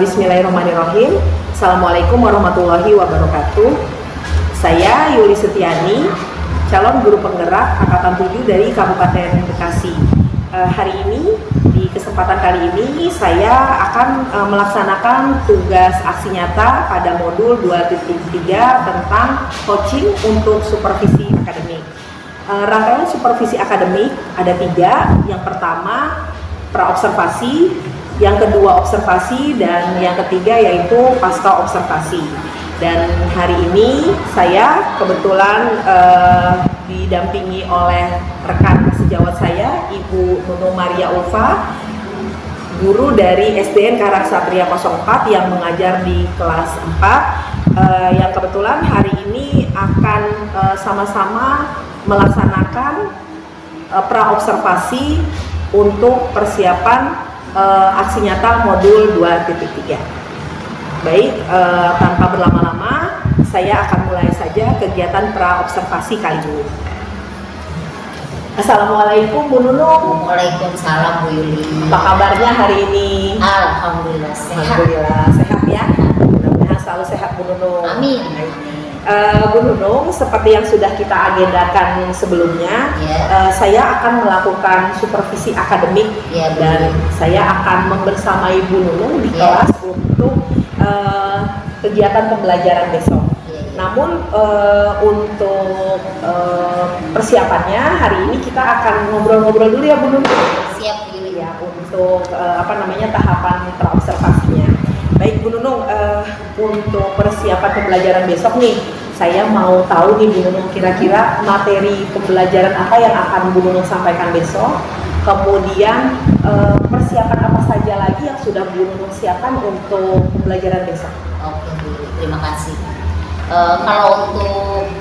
Bismillahirrahmanirrahim. Assalamualaikum warahmatullahi wabarakatuh. Saya Yuli Setiani, calon guru penggerak Angkatan 7 dari Kabupaten Bekasi. Hari ini, di kesempatan kali ini, saya akan melaksanakan tugas aksi nyata pada modul 2.3 tentang coaching untuk supervisi akademik. Rangkaian supervisi akademik ada 3. Yang pertama, praobservasi, yang kedua observasi, dan yang ketiga yaitu pasca observasi. Dan hari ini saya kebetulan didampingi oleh rekan sejawat saya, Ibu Nunung Maria Ulfa, guru dari SDN Karaksatria 04 yang mengajar di kelas 4, yang kebetulan hari ini akan sama-sama melaksanakan praobservasi untuk persiapan aksi nyata modul 2.3. Baik, tanpa berlama-lama, saya akan mulai saja kegiatan praobservasi kali ini. Assalamualaikum Bu Nunung. Waalaikumsalam Bu Yuli. Apa kabarnya hari ini? Alhamdulillah sehat. Alhamdulillah sehat ya. Mudah-mudahan selalu sehat Bu Nunung. Amin. Bu Nunung, seperti yang sudah kita agendakan sebelumnya, saya akan melakukan supervisi akademik, dan saya akan membersamai Bu Nunung di kelas untuk kegiatan pembelajaran besok. Namun untuk persiapannya hari ini kita akan ngobrol-ngobrol dulu ya Bu Nunung. Siap Bu Yuli. Ya, untuk tahapan praobservasinya. Baik Bu Nunung, untuk persiapan pembelajaran besok nih, saya mau tahu nih Bu Nunung, kira-kira materi pembelajaran apa yang akan Bu Nunung sampaikan besok, kemudian persiapan apa saja lagi yang sudah Bu Nunung siapkan untuk pembelajaran besok. Oke Bu Yuli, terima kasih. Kalau untuk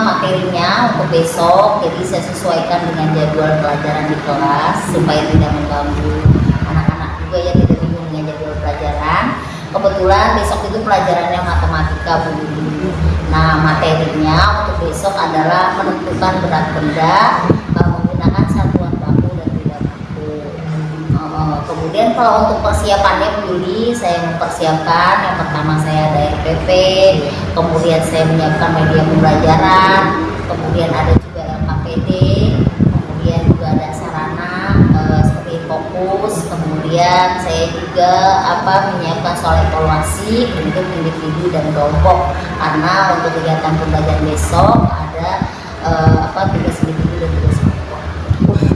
materinya untuk besok, jadi saya sesuaikan dengan jadwal pelajaran di kelas supaya tidak mengganggu anak-anak juga ya, tidak bingung dengan jadwal pelajaran. Kebetulan besok itu pelajarannya matematika Bu Yuli. Nah, materinya untuk besok adalah menentukan berat benda menggunakan satuan baku dan tidak baku. Kemudian kalau untuk persiapannya Bu Yuli, saya mempersiapkan yang pertama saya ada RPP, kemudian saya menyiapkan media pembelajaran, kemudian ada juga LKPD, kemudian juga ada sarana seperti fokus, kemudian saya juga menyiapkan soal evaluasi untuk individu dan kelompok, karena untuk kegiatan pembelajaran besok ada tugas individu dan tugas kelompok.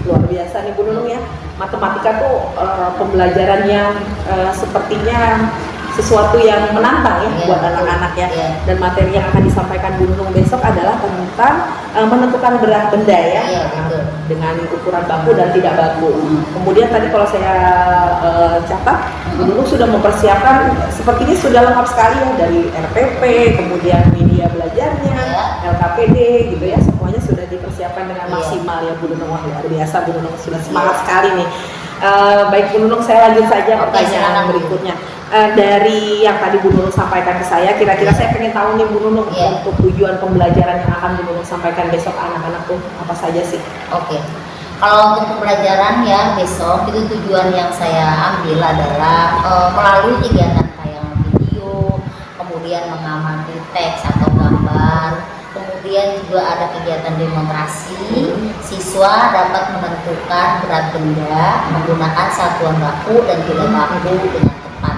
Luar biasa nih Bu Nunung ya. Matematika tuh pembelajaran yang sepertinya sesuatu yang menantang ya, buat anak-anak ya. Dan materi yang akan disampaikan Bu Nunung besok adalah tentang menentukan berat benda ya, dengan ukuran baku dan tidak baku. Kemudian tadi kalau saya catat, Bu Nunung sudah mempersiapkan, sepertinya sudah lengkap sekali ya, dari RPP, kemudian media belajarnya, LKPD gitu ya, semuanya sudah dipersiapkan dengan maksimal ya Bu Nunung. Wah, luar biasa Bu Nunung, sudah semangat sekali nih. Baik Bu Nunung, saya lanjut saja pertanyaan berikutnya. Dari yang tadi Bu Nunung sampaikan ke saya, kira-kira saya pengen tahu nih Bu Nunung, untuk tujuan pembelajaran yang akan Bu Nunung sampaikan besok anak-anak tuh apa saja sih? Oke. Kalau untuk pembelajaran ya besok itu tujuan yang saya ambil adalah melalui kegiatan tayangan video, kemudian mengamati teks atau gambar, kemudian juga ada kegiatan demonstrasi. Siswa dapat menentukan berat benda menggunakan satuan baku dan tidak baku dengan tepat.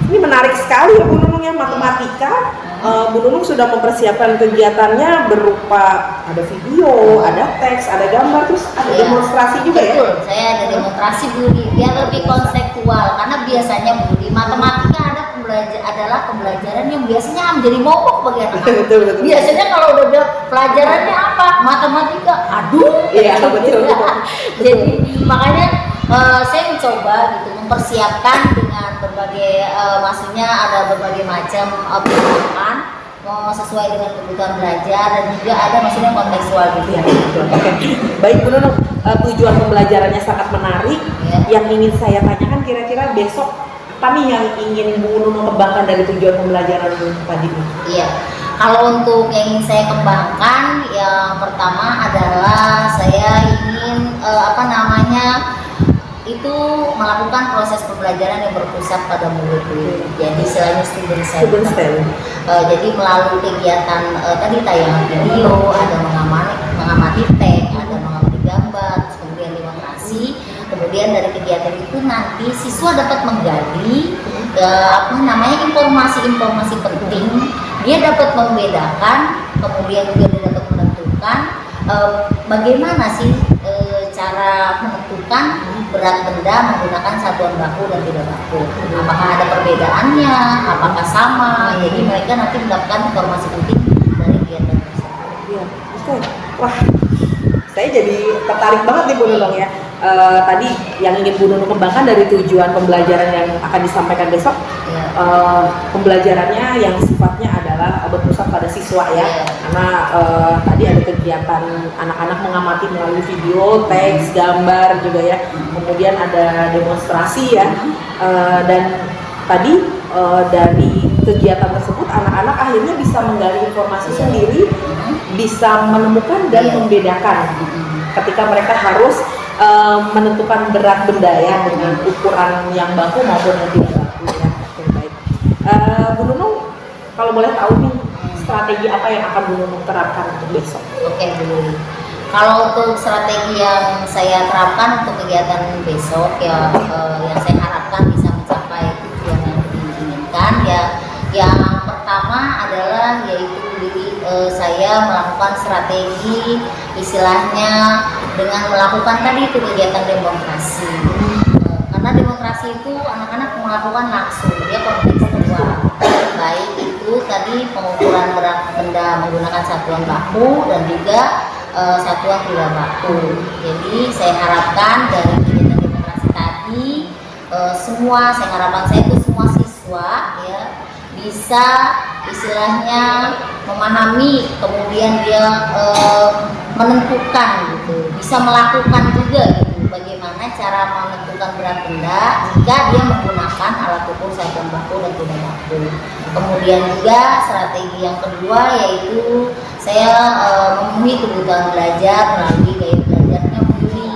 Ini menarik sekali ya Bu Nunung ya, matematika. Bu Nunung sudah mempersiapkan kegiatannya berupa ada video, ada teks, ada gambar, terus ada demonstrasi juga. Betul, saya ada demonstrasi Bu, biar lebih konseptual, karena biasanya Bu, di matematika adalah pembelajaran yang biasanya menjadi momok bagi anak-anak. Betul. Biasanya kalau udah bilang pelajarannya apa, matematika, aduh. Iya, betul. Jadi makanya saya mencoba gitu mempersiapkan dengan berbagai maksudnya ada berbagai macam penerapan sesuai dengan kebutuhan belajar, dan juga ada maksudnya kontekstual gitu ya. Oke. Baik Bu Nunung, tujuan pembelajarannya sangat menarik. Yang ingin saya tanyakan, kira-kira besok apa nih yang ingin Bu Nunung kembangkan dari tujuan pembelajaran tadi? Iya. Kalau untuk yang ingin saya kembangkan, yang pertama adalah saya ingin itu melakukan proses pembelajaran yang berpusat pada murid. Jadi istilahnya student center. Jadi melalui kegiatan tadi tayangan video, ada mengamati teks, ada mengamati gambar, kemudian demonstrasi. Kemudian dari kegiatan itu nanti siswa dapat menggali informasi-informasi penting. Dia dapat membedakan, kemudian juga dia dapat menentukan bagaimana sih cara menentukan berat benda menggunakan satuan baku dan tidak baku. Apakah ada perbedaannya? Apakah sama? Jadi mereka nanti mendapatkan informasi penting dari kegiatan tersebut. Iya, betul. Wah, saya jadi tertarik banget nih Bu Nunung ya. Tadi yang ingin Bu Nunung kembangkan dari tujuan pembelajaran yang akan disampaikan besok, pembelajarannya yang sifatnya adalah berpusat pada siswa ya. Karena tadi ada kegiatan anak-anak mengamati melalui video, teks, gambar juga ya. Kemudian ada demonstrasi ya. Dan tadi dari kegiatan tersebut anak-anak akhirnya bisa menggali informasi sendiri, bisa menemukan dan membedakan ketika mereka harus menentukan berat benda ya dengan ukuran yang baku maupun yang tidak baku ya. Oke, baik. Bu Nunung, kalau boleh tahu nih strategi apa yang akan Bu Nunung terapkan untuk besok? Oke, Bu. Kalau untuk strategi yang saya terapkan untuk kegiatan besok ya, yang saya harapkan bisa mencapai tujuan yang diinginkan ya. Yang pertama adalah yaitu saya melakukan strategi istilahnya dengan melakukan tadi itu kegiatan demonstrasi. Karena demonstrasi itu anak-anak melakukan langsung, dia kontekstual. Baik itu tadi pengukuran berat benda menggunakan satuan baku dan juga satuan tidak baku. Jadi saya harapkan dari kegiatan demonstrasi tadi saya harapkan itu semua siswa ya bisa istilahnya memahami, kemudian dia menentukan gitu, bisa melakukan juga gitu bagaimana cara menentukan berat benda jika dia menggunakan alat ukur satuan baku dan tidak baku. Kemudian juga strategi yang kedua yaitu saya memenuhi kebutuhan belajar melalui gaya belajarnya Budi.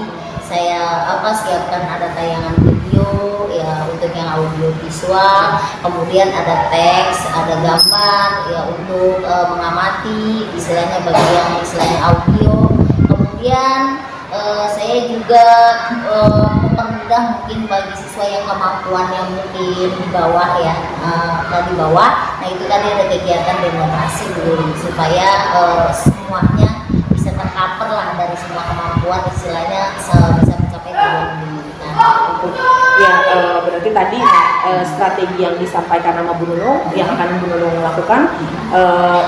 Saya siapkan ada tayangan video ya untuk yang audio visual, kemudian ada teks, ada gambar ya untuk mengamati istilahnya bagi yang istilahnya audio. Kemudian saya juga mempermudah mungkin bagi siswa yang kemampuannya mungkin di bawah ya, di bawah. Nah itu tadi ada kegiatan demonstrasi dulu supaya semuanya bisa tercover lah dari semua kemampuan istilahnya bisa mencapai tujuan yang diinginkan. Ya, berarti tadi strategi yang disampaikan sama Bu Nunung yang akan Bu Nunung lakukan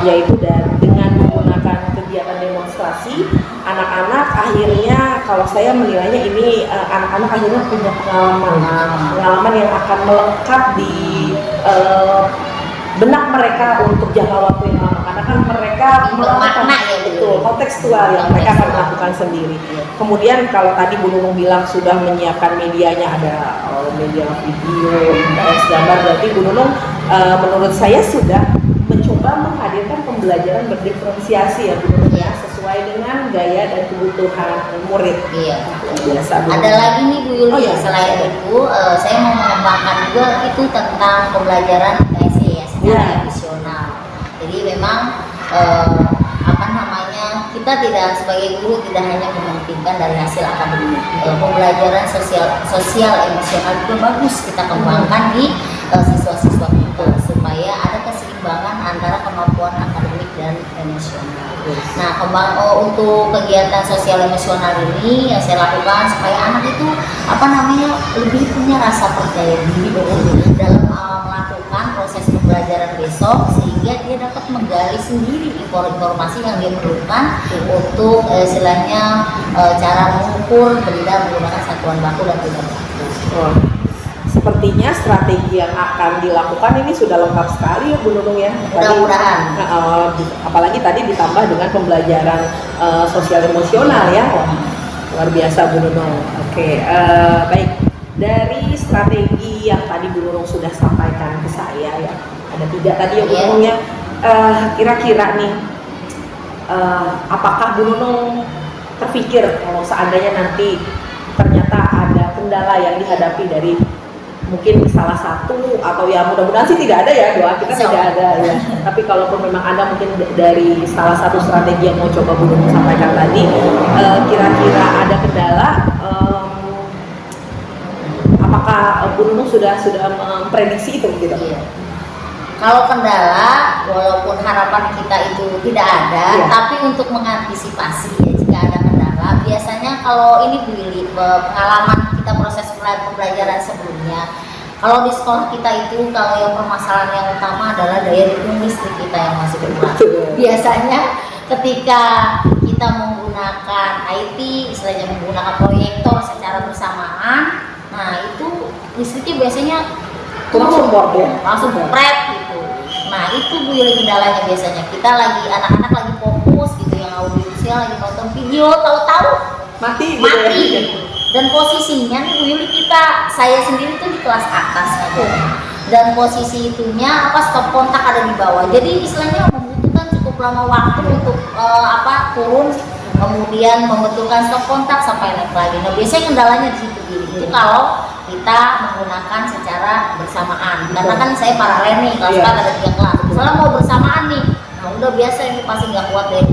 yaitu dengan menggunakan kegiatan demonstrasi, anak-anak akhirnya kalau saya menilainya ini anak-anak akhirnya punya pengalaman yang akan melekat di benak mereka untuk jangka waktu yang lama, karena kan mereka melakukan betul kontekstual yang mereka akan lakukan sendiri. Kemudian kalau tadi Bu Nunung bilang sudah menyiapkan medianya, ada media video, teks, gambar, berarti Bu Nunung menurut saya sudah mencoba menghadirkan pembelajaran berdiferensiasi ya Bu Nunung ya, sesuai dengan gaya dan kebutuhan murid. Iya. Biasa. Ada lagi nih Bu Yuli, selain itu saya mau mengembangkan juga itu tentang pembelajaran secara emosional. Jadi memang kita tidak sebagai guru tidak hanya mementingkan dari hasil akademik. Pembelajaran sosial emosional itu bagus kita kembangkan di siswa-siswa kita supaya ada keseimbangan antara kemampuan akademik dan emosional. Nah, untuk kegiatan sosial emosional ini yang saya lakukan supaya anak itu lebih punya rasa percaya diri dalam melakukan proses pembelajaran besok, sehingga dia dapat menggali sendiri informasi yang dia perlukan untuk istilahnya cara mengukur benda menggunakan satuan baku dan tidak baku. Sepertinya strategi yang akan dilakukan ini sudah lengkap sekali ya Bu Nunung ya. Mudah-mudahan. Apalagi tadi ditambah dengan pembelajaran sosial emosional ya. Luar biasa Bu Nunung. Oke, baik. Dari strategi yang tadi Bu Nunung sudah sampaikan ke saya ya, ada 3 tadi ya Bu Nunung ya. Kira-kira nih, apakah Bu Nunung terpikir kalau seandainya nanti ternyata ada kendala yang dihadapi dari mungkin salah satu, atau ya mudah-mudahan sih tidak ada ya, doa kita tidak ada ya. Tapi kalaupun memang ada mungkin dari salah satu strategi yang mau coba Bu Nunung sampaikan tadi, kira-kira ada kendala, apakah Bu Nunung sudah memprediksi itu gitu? Iya. Kalau kendala, walaupun harapan kita itu tidak ada, tapi untuk mengantisipasi ya, jika ada kendala, biasanya kalau ini Bu Yuli, pengalaman kita proses pembelajaran sebelumnya, kalau di sekolah kita itu, kalau yang permasalahan yang utama adalah daya dukung listrik kita yang masih kurang. Biasanya ketika kita menggunakan IT, istilahnya menggunakan proyektor secara bersamaan, nah itu listriknya biasanya langsung board ya? Langsung pret gitu. Nah itu Bu Yuli kendalanya biasanya, kita lagi, anak-anak lagi fokus gitu, yang audiovisual lagi nonton video, tahu-tahu mati. Gitu. Dan posisinya nih Bu Yuli, saya sendiri tuh di kelas atas gitu. Dan posisi itunya stop kontak ada di bawah, jadi istilahnya membutuhkan cukup lama waktu untuk turun, kemudian membutuhkan stop kontak sampai naik lagi. Nah biasanya kendalanya di situ Bu Yuli. Itu kalau kita menggunakan secara bersamaan, karena kan saya paralel nih, kelas ada 3 kelas, misalnya mau bersamaan nih, nah udah biasa ini pasti nggak kuat deh.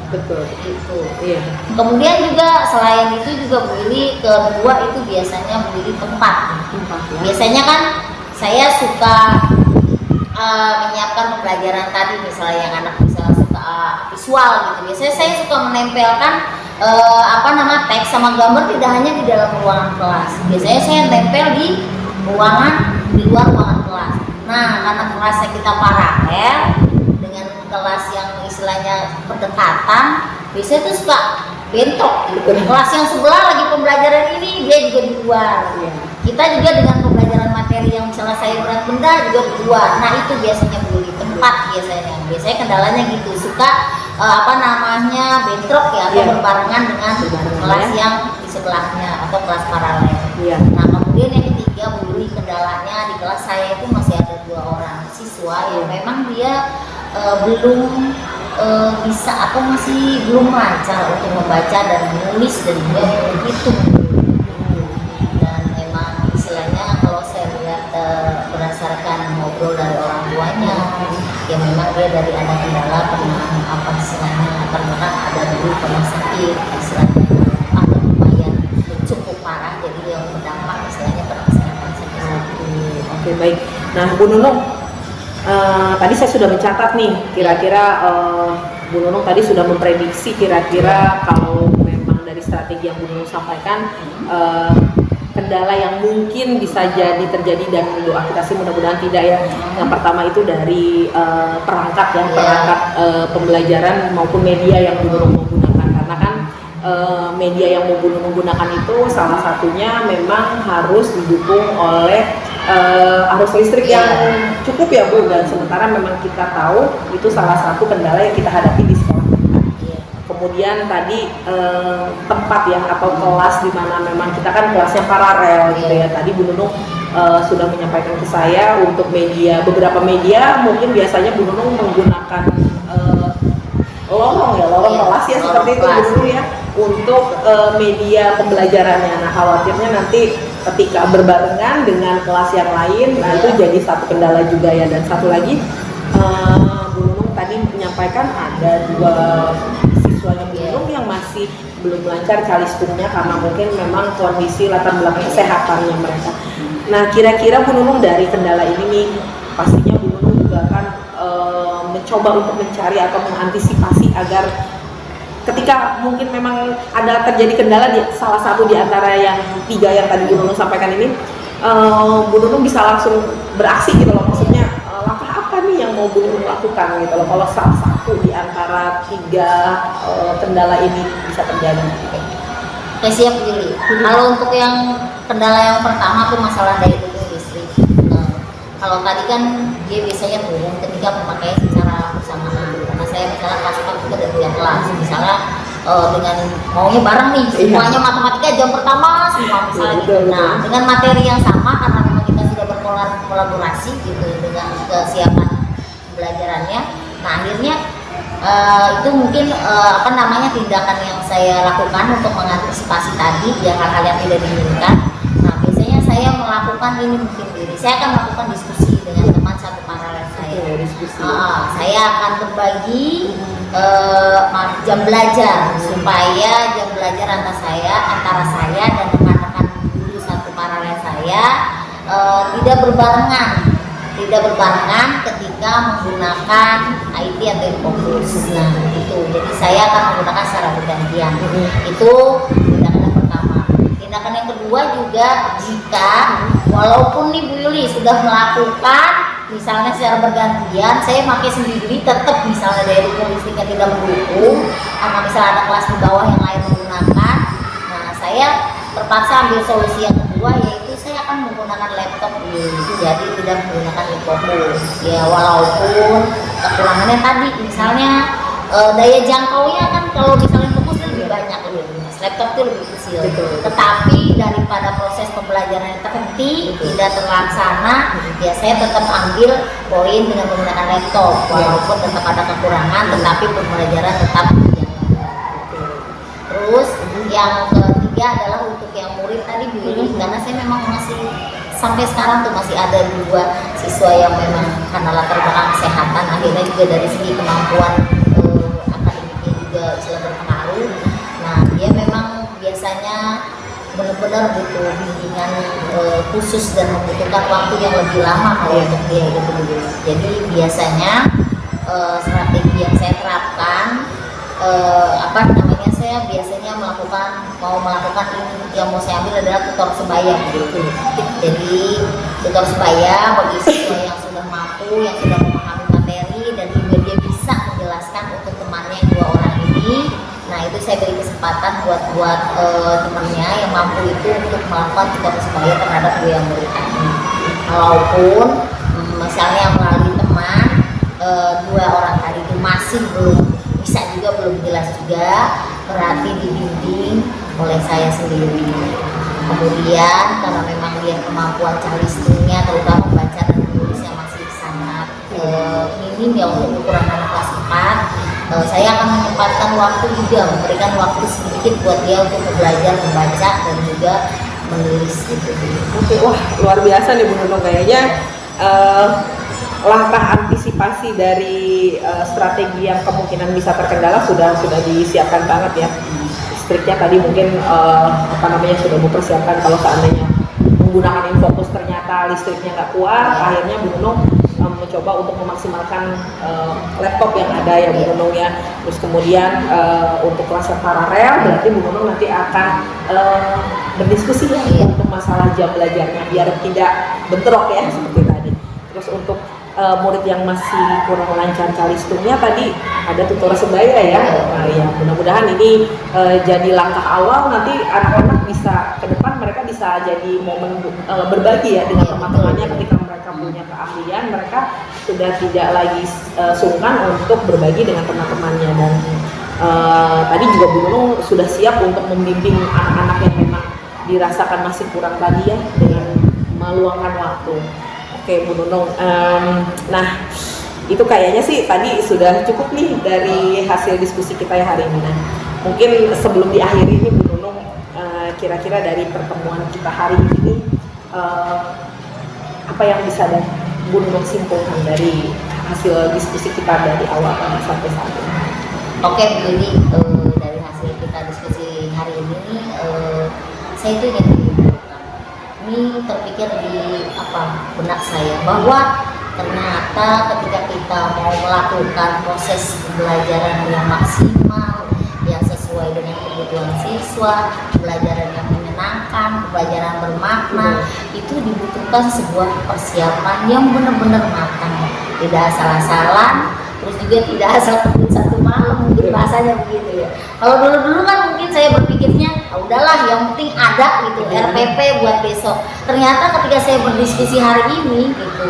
Betul. Itu. Iya. Kemudian juga selain itu juga Bu Yuli, kedua itu biasanya Bu Yuli tempat ya. Biasanya kan saya suka menyiapkan pembelajaran tadi, misalnya yang anak misalnya suka visual gitu. Biasanya saya suka menempelkan teks sama gambar tidak hanya di dalam ruangan kelas. Biasanya saya nempel di luar ruangan kelas. Nah, karena kelasnya kita paralel dengan kelas yang istilahnya berdekatan, biasanya tuh suka bentrok gitu. Kelas yang sebelah lagi pembelajaran ini, dia juga di luar. Kita juga dengan pembelajaran materi yang misalnya saya berat benda juga di luar. Nah itu biasanya Bu Yuli, tempat biasanya kendalanya gitu, suka bentrok ya, atau berbarengan dengan kelas yang di sebelahnya atau kelas paralel. Nah kemudian yang ketiga Bu Yuli, kendalanya di kelas saya itu masih ada 2 orang siswa yang memang dia belum bisa atau masih belum lancar untuk membaca dan menulis dan juga menghitung. Dan memang istilahnya kalau saya lihat berdasarkan ngobrol dari orang tuanya, ya memang dia dari ada kendala, pernah karena ada dulu pernah sakit istilahnya, lumayan cukup parah, jadi yang berdampak istilahnya pada kesehatan sampai. Oke, baik. Nah Bu Nunung, tadi saya sudah mencatat nih, kira-kira Bu Nunung tadi sudah memprediksi kira-kira kalau memang dari strategi yang Bu Nunung sampaikan, kendala yang mungkin bisa jadi terjadi, dan doa kita sih mudah-mudahan tidak ya. Yang pertama itu dari perangkat pembelajaran maupun media yang Bu Nunung menggunakan, karena kan media yang mau Bu Nunung gunakan itu salah satunya memang harus didukung oleh arus listrik yang cukup ya Bu, dan sementara memang kita tahu itu salah satu kendala yang kita hadapi di sekolah kita. Kemudian tadi tempat ya, atau kelas di mana memang kita kan kelasnya paralel gitu ya. Tadi Bu Nunung sudah menyampaikan ke saya untuk beberapa media mungkin biasanya Bu Nunung menggunakan lorong kelas ya, seperti itu Bu Nunung ya, untuk media pembelajarannya. Nah khawatirnya nanti ketika berbarengan dengan kelas yang lain, nah itu jadi satu kendala juga ya. Dan satu lagi, Bu Nunung tadi menyampaikan ada 2 siswanya Bu Nunung yang masih belum lancar calisthungnya karena mungkin memang kondisi latar belakang kesehatannya mereka. Nah kira-kira Bu Nunung dari kendala ini nih, pastinya Bu Nunung juga akan mencoba untuk mencari atau mengantisipasi agar ketika mungkin memang ada terjadi kendala di salah satu di antara yang 3 yang tadi Bu Nunung sampaikan ini, Bu Nunung bisa langsung beraksi gitu loh, maksudnya langkah apa nih yang mau Bu Nunung lakukan gitu loh kalau salah satu di antara 3 kendala ini bisa terjadi. Oke, siap Bu Yuli. Kalau untuk yang kendala yang pertama tuh masalah daya dukung listrik. Kalau tadi kan dia biasanya turun ketika memakai secara bersamaan, karena saya misalnya kelas 4 juga ada 3 kelas, misalnya dengan maunya bareng nih, semuanya matematika jam pertama semua misalnya gitu. Nah dengan materi yang sama, karena memang kita sudah berkolaborasi gitu dengan kesiapan pembelajarannya, nah akhirnya itu mungkin tindakan yang saya lakukan untuk mengantisipasi tadi ya hal-hal yang tidak diinginkan. saya melakukan ini mungkin diri. Saya akan melakukan diskusi dengan teman satu paralel saya. Diskusi. Saya akan berbagi jam belajar supaya jam belajar antara saya dan rekan-rekan guru satu paralel saya tidak berbarengan ketika menggunakan IT atau Infobus. Nah itu, jadi saya akan menggunakan secara bergantian. Itu tindakan yang pertama. Tindakan yang kedua juga, jika walaupun nih Bu Yuli sudah melakukan misalnya secara bergantian, saya pakai sendiri, tetap misalnya dari listriknya tidak mendukung, karena misalnya ada kelas di bawah yang lain menggunakan, nah saya terpaksa ambil solusi yang kedua, yaitu saya akan menggunakan laptop jadi tidak menggunakan Infobus. Ya walaupun kekurangannya tadi misalnya daya jangkaunya kan kalau misalnya Infobus lebih banyak, laptop itu lebih kecil. Tetapi daripada proses pembelajaran yang terhenti tidak terlaksana, ya saya tetap ambil poin dengan menggunakan laptop walaupun tetap ada kekurangan, tetapi pembelajaran tetap berjalan. Terus yang ketiga adalah untuk yang murid tadi Bu Yuli, karena saya memang masih sampai sekarang tuh masih ada 2 siswa yang memang karena latar belakang kesehatan akhirnya juga dari segi kemampuan akademiknya juga sudah berpengaruh. Nah dia memang biasanya benar-benar butuh bimbingan khusus dan membutuhkan waktu yang lebih lama kalau untuk dia gitu. Jadi biasanya strategi yang saya terapkan saya biasanya melakukan ini yang mau saya ambil adalah tutor sebaya gitu. Jadi tutor sebaya bagi siswa yang sudah mampu, yang sudah memahami materi dan juga dia bisa menjelaskan untuk temannya yang 2 orang ini. Nah itu saya beri kesempatan buat temannya yang mampu itu untuk melakukan tutor sebaya terhadap 2 murid tadi. Walaupun misalnya melalui teman 2 orang tadi itu masih belum bisa juga, belum jelas juga, berarti dibimbing oleh saya sendiri. Kemudian karena memang dia kemampuan calistingnya terutama membaca dan menulisnya masih sangat minim ya untuk ukuran anak kelas 4, saya akan menyempatkan waktu juga, memberikan waktu sedikit buat dia untuk belajar membaca dan juga menulis gitu. Oke, wah luar biasa nih Bu Nunung, kayaknya langkah antisipasi dari strategi yang kemungkinan bisa terkendala sudah disiapkan banget ya. Listriknya tadi mungkin sudah mempersiapkan kalau seandainya menggunakan Infobus ternyata listriknya nggak kuat, akhirnya Bu Nunung mencoba untuk memaksimalkan laptop yang ada ya Bu Nunung ya. Terus kemudian untuk kelas yang paralel berarti Bu Nunung nanti akan berdiskusi ya untuk masalah jam belajarnya biar tidak bentrok ya seperti tadi. Terus untuk murid yang masih kurang lancar calistungnya tadi ada tutor sebaya ya. Nah ya mudah-mudahan ini jadi langkah awal, nanti anak-anak bisa ke depan mereka bisa jadi momen berbagi ya dengan teman-temannya ketika mereka punya keahlian, mereka sudah tidak lagi sungkan untuk berbagi dengan teman-temannya. Dan tadi juga Bu Nunung sudah siap untuk membimbing anak-anak yang memang dirasakan masih kurang tadi ya dengan meluangkan waktu. Oke Bu Nunung, nah itu kayaknya sih tadi sudah cukup nih dari hasil diskusi kita ya hari ini. Nah, mungkin sebelum diakhiri ini Bu Nunung, kira-kira dari pertemuan kita hari ini apa yang bisa Bu Nunung simpulkan dari hasil diskusi kita dari awal sampai saat ini? Oke, jadi dari hasil kita diskusi hari ini saya itu ingin ini terpikir di benak saya bahwa ternyata ketika kita mau melakukan proses pembelajaran yang maksimal, yang sesuai dengan kebutuhan siswa, pembelajaran yang menyenangkan, pembelajaran bermakna, itu dibutuhkan sebuah persiapan yang benar-benar matang, tidak asal-asalan, terus juga tidak asal kebut satu malam, mungkin bahasanya begitu ya. Kalau dulu-dulu kan mungkin saya berpikirnya udahlah yang penting ada gitu, RPP buat besok. Ternyata ketika saya berdiskusi hari ini gitu,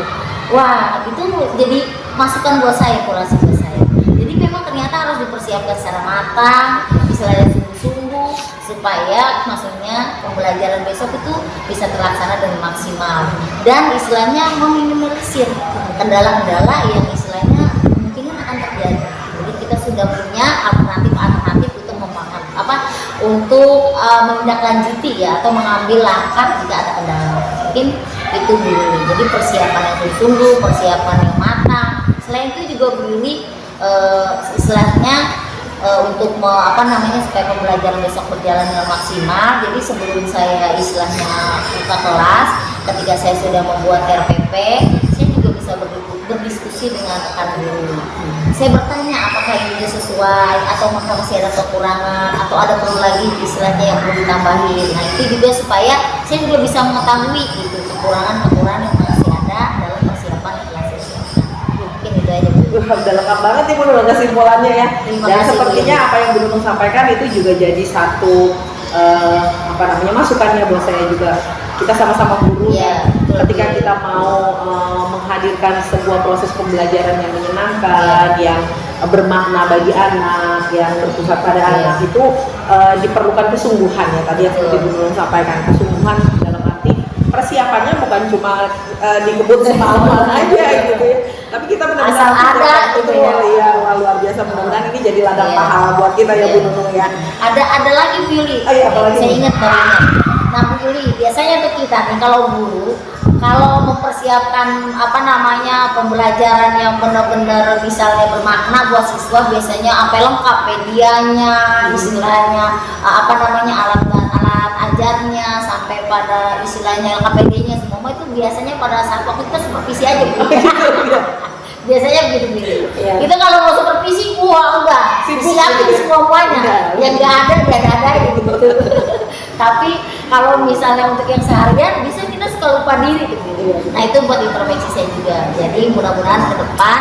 wah itu jadi masukan buat saya, kurasi buat saya. Jadi memang ternyata harus dipersiapkan secara matang, istilahnya sungguh-sungguh, supaya maksudnya pembelajaran besok itu bisa terlaksana dengan maksimal dan istilahnya meminimalisir kendala-kendala yang istilahnya mungkin akan terjadi. Jadi kita sudah punya alternatif untuk menindaklanjuti ya atau mengambil langkah jika ada kendala. mungkin itu dulu. Jadi persiapan yang sungguh, persiapan yang matang. Selain itu juga Bu Yuli istilahnya untuk supaya pembelajaran besok berjalan dengan maksimal. Jadi sebelum saya istilahnya buka kelas, ketika saya sudah membuat RPP, saya juga bisa berdiskusi dengan rekan guru. Saya bertanya apakah ini sesuai atau masih ada kekurangan atau ada perlu lagi istilahnya yang perlu ditambahin. Nah itu juga supaya saya juga bisa mengetahui gitu kekurangan-kekurangan yang masih ada dalam persiapan kelas siswa. Mungkin itu aja Bu. Udah lengkap banget nih Bu Nunung kesimpulannya ya. Terima Dan kasih, sepertinya Bu. apa yang Bu Nunung sampaikan itu juga jadi satu masukannya buat saya juga. Kita sama-sama guru Iya, ketika kita mau menghadirkan sebuah proses pembelajaran yang menyenangkan, yang bermakna bagi anak, yang berpusat pada anak itu diperlukan kesungguhan ya. Tadi yang seperti Bu Nunung sampaikan, kesungguhan dalam arti persiapannya bukan cuma di kebun semalaman aja gitu ya, tapi kita benar-benar Asal ada gitu ya. Luar biasa, mudah-mudahan ini jadi ladang pahala buat kita ya Bu Nunung ya. Ada lagi Bu Yuli. Oh, iya, apa lagi? Saya ingat baru ingat. Nah Bu Yuli, biasanya tuh kita nih kalau guru kalau mempersiapkan pembelajaran yang benar-benar misalnya bermakna buat siswa, biasanya sampai lengkap medianya, istilahnya alat ajarnya, sampai pada istilahnya LKPD-nya semua itu biasanya pada saat waktu kita supervisi aja Bu. Biasanya begitu Bu. Iya. Kita kalau mau supervisi, wah udah disiapin semuanya. Yang nggak ada ada gitu. Tapi kalau misalnya untuk yang seharian bisa kita suka lupa diri gitu. Nah itu buat introspeksi saya juga. Jadi mudah-mudahan ke depan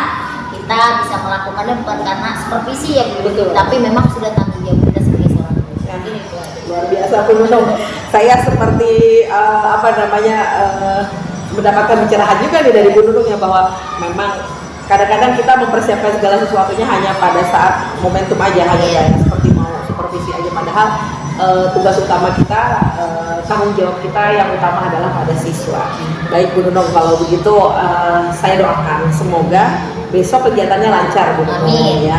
kita bisa melakukannya bukan karena supervisi ya Bu, tapi memang sudah tanggung jawab kita sebagai seorang guru. Mungkin itu aja. Luar biasa Bu Nunung. Saya seperti mendapatkan pencerahan juga nih dari Bu Nunung ya, bahwa memang kadang-kadang kita mempersiapkan segala sesuatunya hanya pada saat momentum aja, hanya seperti mau supervisi aja, padahal tugas utama kita, tanggung jawab kita yang utama adalah pada siswa. Baik Bu Nunung, kalau begitu saya doakan semoga besok kegiatannya lancar Bu Nunung ya.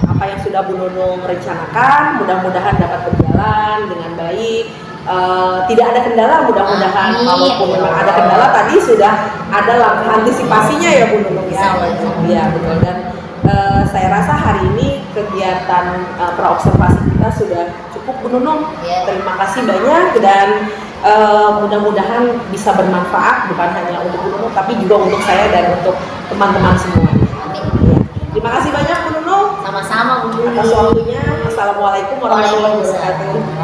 Apa yang sudah Bu Nunung rencanakan mudah-mudahan dapat berjalan dengan baik. Tidak ada kendala mudah-mudahan. Kalaupun memang ada kendala, tadi sudah ada langkah antisipasinya ya Bu Nunung ya. Iya betul. Dan saya rasa hari ini kegiatan praobservasi kita sudah cukup Bu Nunung. Terima kasih banyak dan mudah-mudahan bisa bermanfaat bukan hanya untuk Bu Nunung tapi juga untuk saya dan untuk teman-teman semua. Terima kasih banyak Bu Nunung. Sama-sama Bu Yuli. Atas waktunya. Assalamualaikum warahmatullahi wabarakatuh.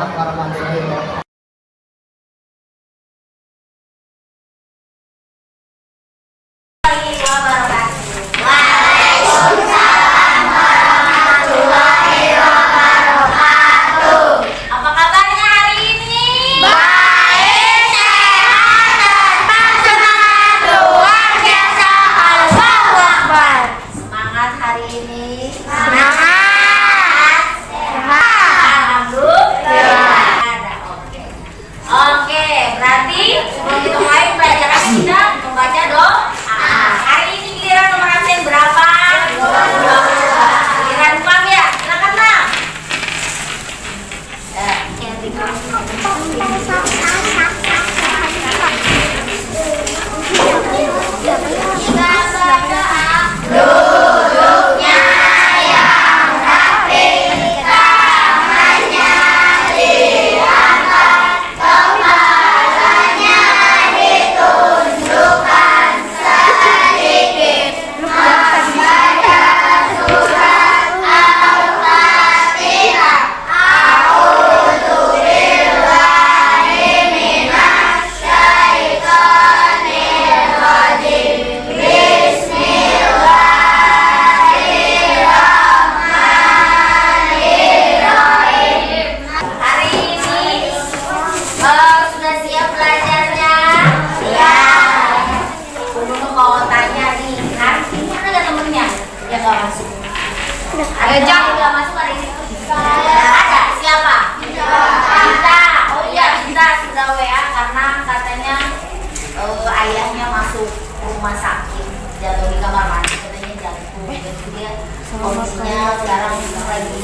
ayahnya masuk rumah sakit, jatuh di kamar mandi, katanya jantung. Jadi dia kondisinya sekarang lagi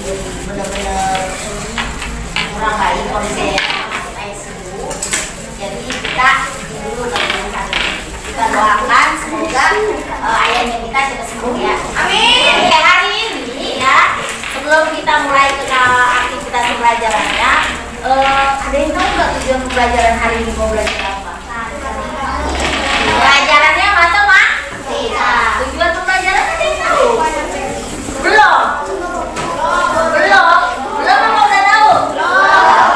benar-benar kurang baik, kondisinya masuk ICU. Jadi kita kita doakan semoga ayahnya kita cepat sembuh ya. Amin. Ya, hari ini ya sebelum kita mulai ke aktivitas pembelajarannya, ada yang tahu nggak tujuan pembelajaran hari ini mau belajar apa? Pelajarannya matematika. Tujuan pembelajaran ada yang tahu? Belum. Apa udah tahu?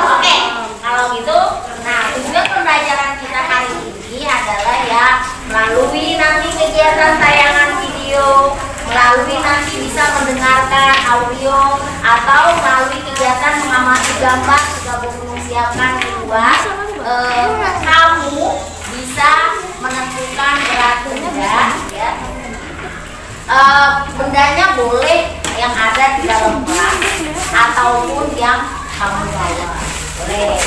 Oke, kalau gitu, nah tujuan pembelajaran kita hari ini adalah ya melalui nanti kegiatan tayangan video, melalui nanti bisa mendengarkan audio atau melalui kegiatan mengamati gambar juga menyiapkan di luar, kamu bisa menentukan berat benda ya. Bendanya boleh yang ada di dalam kelas ataupun yang kamu bawa, boleh.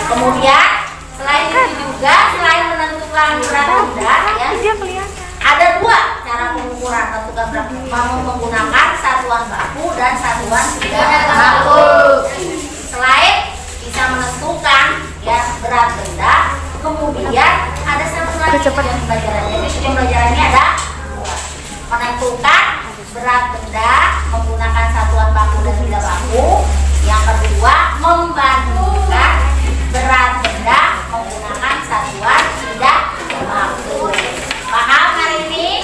Kemudian selain itu juga, selain menentukan berat benda ya, ada dua cara pengukuran tentukan berat benda. Kamu menggunakan satuan baku dan satuan tidak baku. Selain bisa menentukan ya berat benda, kemudian ada satu lagi tujuan pembelajarannya. Jadi tujuan pembelajarannya ada dua. Menentukan berat benda menggunakan satuan baku dan tidak baku. Yang kedua, membandingkan berat benda menggunakan satuan tidak baku. Paham hari ini?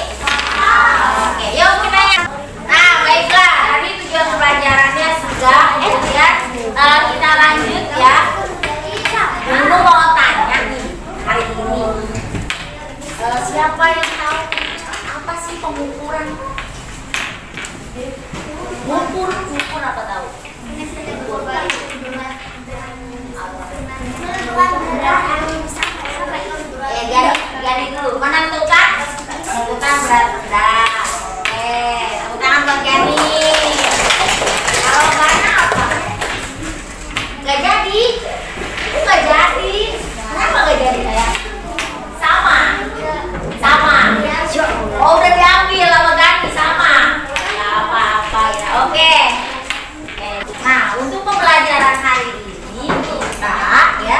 Oke, yuk kita ya. Nah, baiklah, tadi tujuan pembelajarannya sudah. Kemudian kita lanjut ya. Dulu mau tanya nih hari ini, siapa yang tahu apa sih pengukuran? Ukur apa tahu? Jadi dulu menentukan berat benda. Oke, tepuk tangan buat Gani. Kalau Gana apa? Nggak jadi. Nggak jadi. Kenapa nggak jadi saya? Sama. Oh, udah diambil sama Gani sama. Ya apa-apa ya. Oke. Nah, untuk pembelajaran hari ini kita ya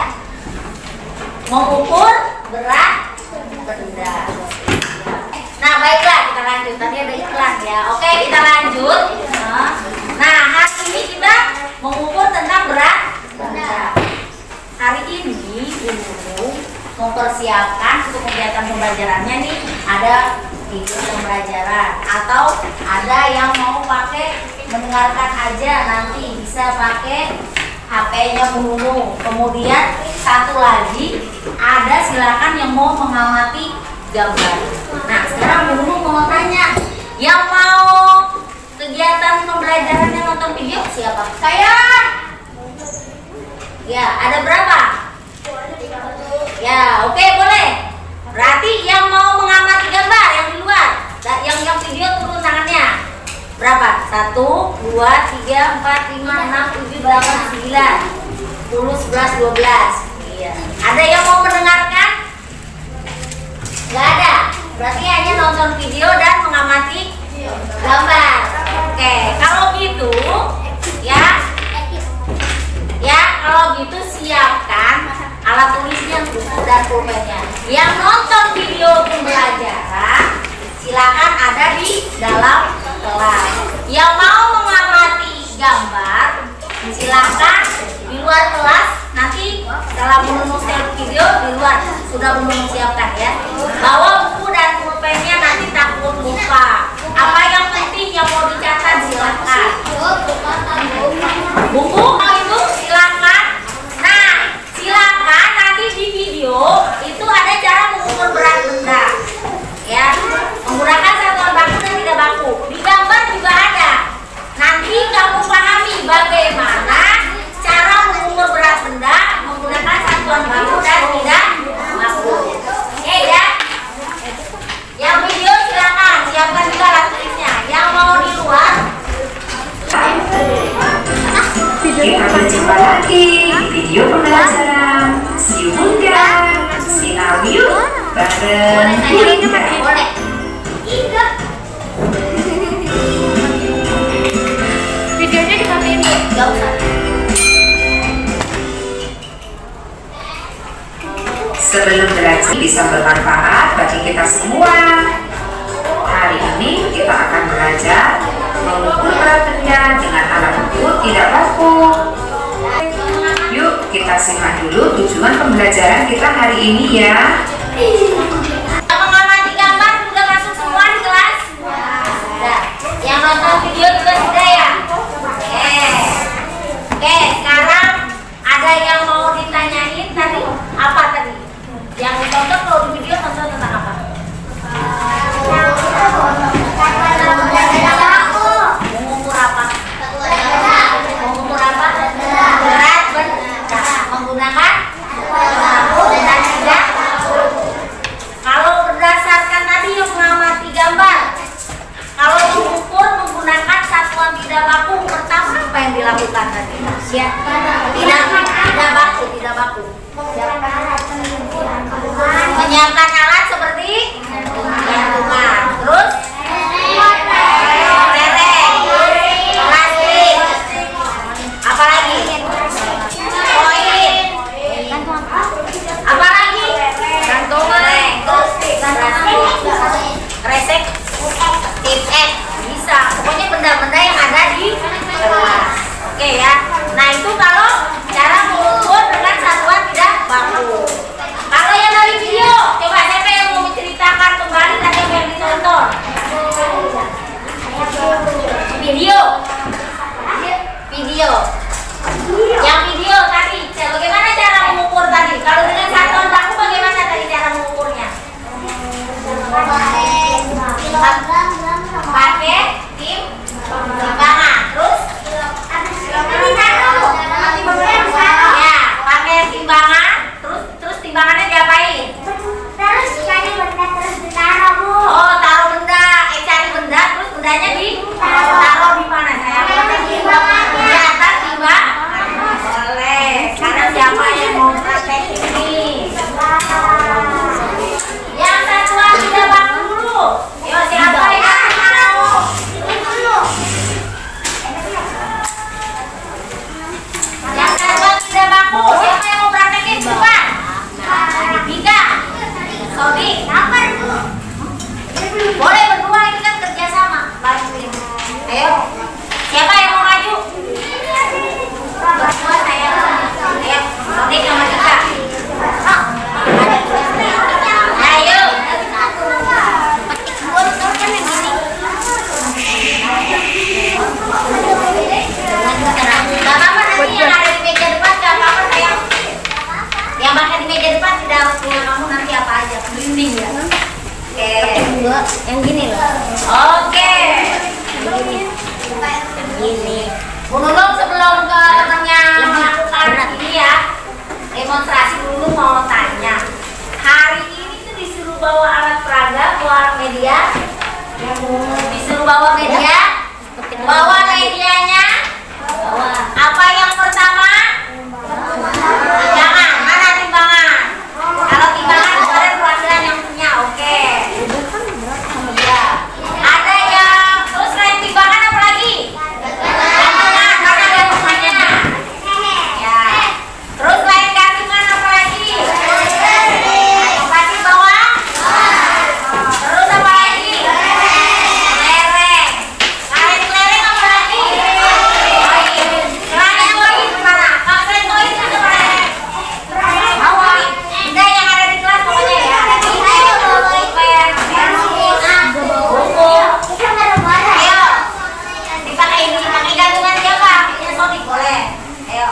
mengukur berat benda. Nah, baiklah kita lanjut. Tadi ada iklan ya. Oke, kita lanjut. Nah, hari ini kita mengukur tentang berat benda. Hari ini Ibu mempersiapkan untuk kegiatan pembelajarannya nih, ada video pembelajaran atau ada yang mau pakai mendengarkan aja, nanti bisa pakai HP-nya dulu. Kemudian satu lagi ada silakan yang mau mengamati gambar. Nah, sekarang dulu mau tanya, yang mau kegiatan pembelajarannya nonton video siapa? Saya. Ya, ada berapa? Ya, oke, boleh. Berarti yang mau mengamati gambar yang di luar, yang video turun tangannya. Berapa? 1, 2, 3, 4, 5, 6, 7, 8, 9, 10, 11, 12. Iya. Ada yang mau mendengarkan? Gak ada. Berarti hanya nonton video dan mengamati gambar. Oke, kalau gitu ya. Kalau gitu siapkan alat tulisnya, buku dan pulpennya. Yang nonton video pembelajaran silakan ada di dalam kelas. Yang mau mengamati gambar silakan di luar kelas. Nanti setelah menonton video di luar sudah siapkan ya. Bawa buku dan pulpennya, nanti takut lupa. Apa yang penting yang mau dicatat silakan. Buku itu silakan. Nah, silakan nanti di video itu ada cara mengukur berat benda. Ya, menggunakan satuan baku dan tidak baku. Di gambar juga ada. Nanti kamu pahami bagaimana cara mengukur berat benda menggunakan satuan baku dan tidak baku. Oke ya. Yang video silakan siapkan juga alat tulisnya. Yang mau di luar. Kita berjumpa lagi di video pembelajaran. See you Bunda. See you bareng. Boleh. Iya. Videonya dimatiin ya? Gak usah. Sebelum belajar bisa bermanfaat bagi kita semua. Hari ini kita akan belajar mengukur berat benda dengan alat ukur tidak baku. Yuk kita simak dulu tujuan pembelajaran kita hari ini ya. Mengamati gambar sudah masuk semua di kelas? Sudah. Yang nonton video juga sudah ya? Oke, sekarang ada yang mau ditanyain tadi? Apa tadi? Yang ditonton kalau di video tonton tentang apa? Mengukur apa? Mengukur apa? Berat benda. Menggunakan dan tidak. Kalau berdasarkan tadi yang mengamati gambar, kalau mengukur menggunakan satuan tidak baku, pertama apa yang dilakukan tadi? Tidak baku. Menyiapkan alat seperti gantungan, terus lereng, plastik, apalagi koin, apalagi gantungan, kresek, tip bisa, pokoknya benda-benda yang ada di kelas. Oke ya. Nah itu kalau cara mengukur dengan satuan tidak baku. Kalau yang dari video, coba siapa yang mau menceritakan kembali tadi apa yang ditonton? Video. Yang video tadi, bagaimana cara mengukur tadi? Kalau dengan satuan baku bagaimana tadi cara mengukurnya? Pakai timbangan. Terus? Ya, pakai timbangan. Terus timbangannya diapain? Terus cari benda terus ditaruh, Bu. Oh, taruh benda. Cari benda terus bendanya ditaruh di mana? Di atas timbangan. Boleh. Sekarang siapa yang mau praktek ini? Yang satuan tidak baku dulu. Yo, siapa yang mau? Yang satuan tidak baku. Siapa yang mau praktekin? Cepat. Bika, Sobi, boleh berdua, ini kan kerjasama. Bantuin. Ayo, siapa yang mau maju? Berdua saya. Ayo, Sobi sama Bika. Ayo. Gak apa-apa nanti yang ada di meja depan, gak apa-apa saya. Yang makan di meja depan tidak harus punya kamu nanti apa aja, bimbing ya. Oke. Yang gini loh. Oke. Yang gini. Bu Nunung sebelum ke temannya melakukan ini ya, demonstrasi dulu mau tanya. Hari ini tuh disuruh bawa alat peraga, bawa media. Disuruh bawa media. Bawa medianya. Apa yang pertama? Timbangan. Mana timbangan? Kalau timbangan kemarin perwakilan yang punya, oke. Iya. Ada yang terus selain timbangan apa lagi? Gantungan. Mana gantungannya? Ya. Terus selain gantungan apa lagi? Pasti bawa? Terus apa lagi? Lereng. Selain lereng apa lagi? Selain koin mana? Kalau selain koin ada apa lagi? Bawa. Udah yang ada di kelas pokoknya ya. Buku. Ayo. Dipakai ini, dipakai gantungan siapa? Punya Sodik boleh. Ayo.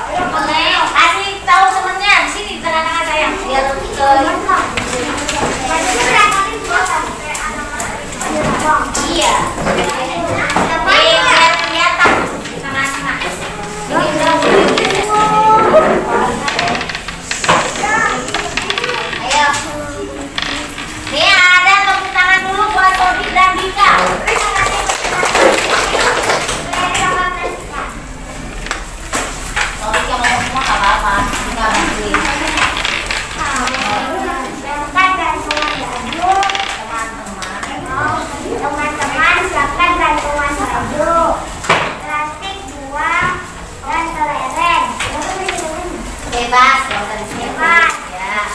Kasih tahu temennya di sini di tengah-tengah saya. Biar ke iya. Biar kelihatan di tengah-tengah. Ayo. Nih ada tepuk tangan dulu buat Sodik dan Dika. Sodik yang ngomong semua gak apa-apa. Dika bantuin. Teman-teman siapkan gantungan baju, plastik, buang, dan kelereng. Bebas, kalau tadi bebas. Ya.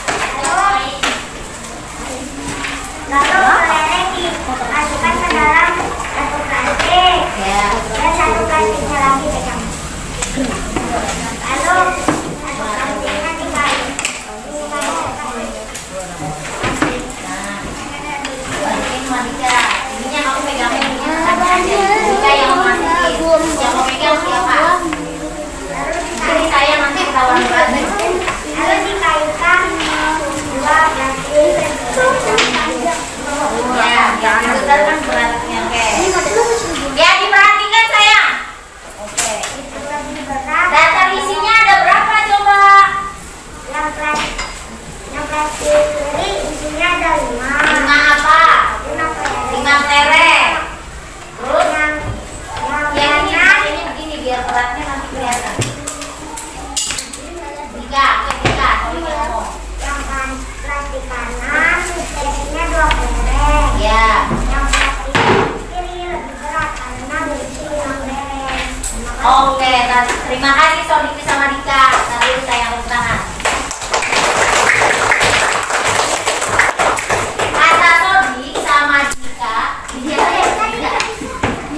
Oke, terima kasih Sodiki sama Dika. Nanti saya tepuk tangan. Kata Sodik sama Dika,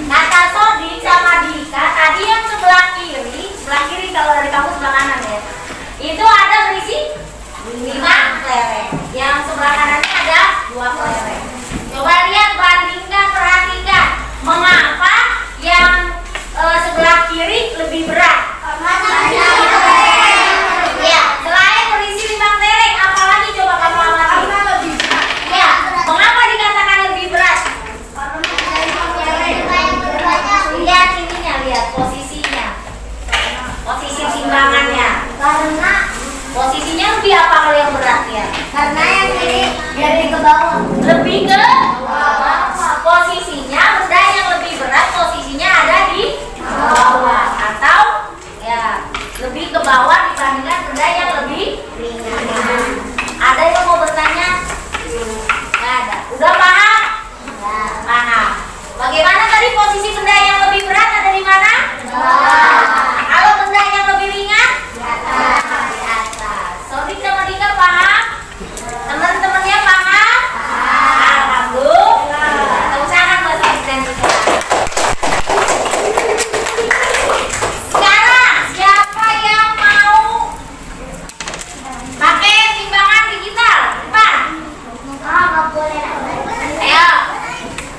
kata Sodik sama Dika tadi yang sebelah kiri kalau dari kamu sebelah kanan ya. Itu ada berisi 5 kelereng. Yang sebelah kanannya ada 2 kelereng. Coba lihat, bandingkan, perhatikan. Mengapa yang sebelah kiri lebih berat? Ya, selain berisi 5 kelereng, apalagi coba kamu amati? Ya, mengapa dikatakan lebih berat? Lihat ininya, lihat posisinya, posisi timbangannya. Karena Posisinya lebih apa kalau yang berat ya? yang ini dari ke bawah. Lebih ke posisinya, benda yang lebih berat posisinya ada di bawah atau ya lebih ke bawah dibandingkan benda yang lebih ringan. Ada yang mau bertanya? Nggak ada. Udah paham? Paham. Bagaimana tadi posisi benda yang lebih berat ada di mana? Kalau benda yang lebih ringan? Di atas. Sodik sama Dika paham? Teman-temannya paham? Alhamdulillah. Tepuk tangan buat Sodik dan Dika. Sekarang siapa yang mau pakai timbangan digital? Depan. Nggak boleh. Ayo.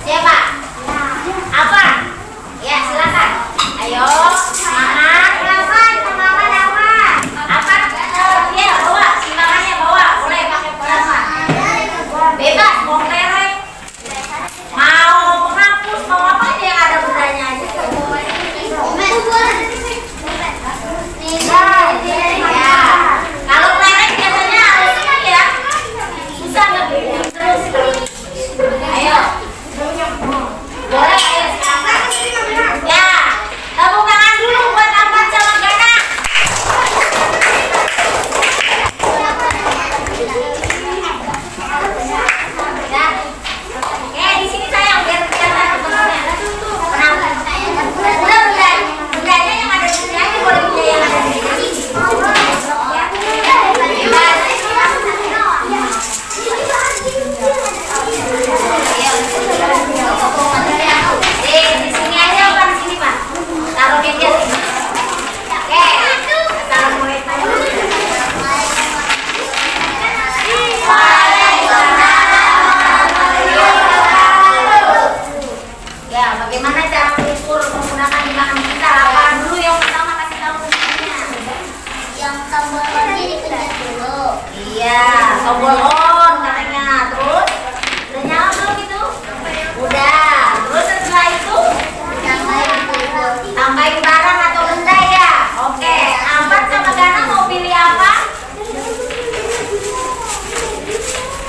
Siapa? Apa? Ya, silakan. Ayo, semangat. Apa? Dia bawa, timbangannya bawa. Boleh pakai berapa? Bebas, mau kelereng, mau menghapus, mau apa aja yang ada bendanya aja. Ya, kalau kelereng biasanya harus ini ya. Susah nggak terus. Ayo. Boleh, ayo silakan. Ya, tepuk tangan dulu buat Ampat sama Gana. Ya. Di sini sayang biar kelihatan teman-temannya. Kenapa? Udah, bendanya yang ada di sini aja boleh benda yang ada di sini. Ya. Bebas. Di sini aja apa di sini Pak? Taruh di sini. Oke. Taruh mulai Ya, bagaimana cara mengukur menggunakan timbangan digital? Apa dulu yang pertama kasih tahu kuncinya? Yang tombol ini dipencet dulu. Iya, tombol on katanya. Terus udah nyala belum itu? Udah. Terus setelah itu tambahin barang atau benda ya. Oke. Ampat sama Gana mau pilih apa?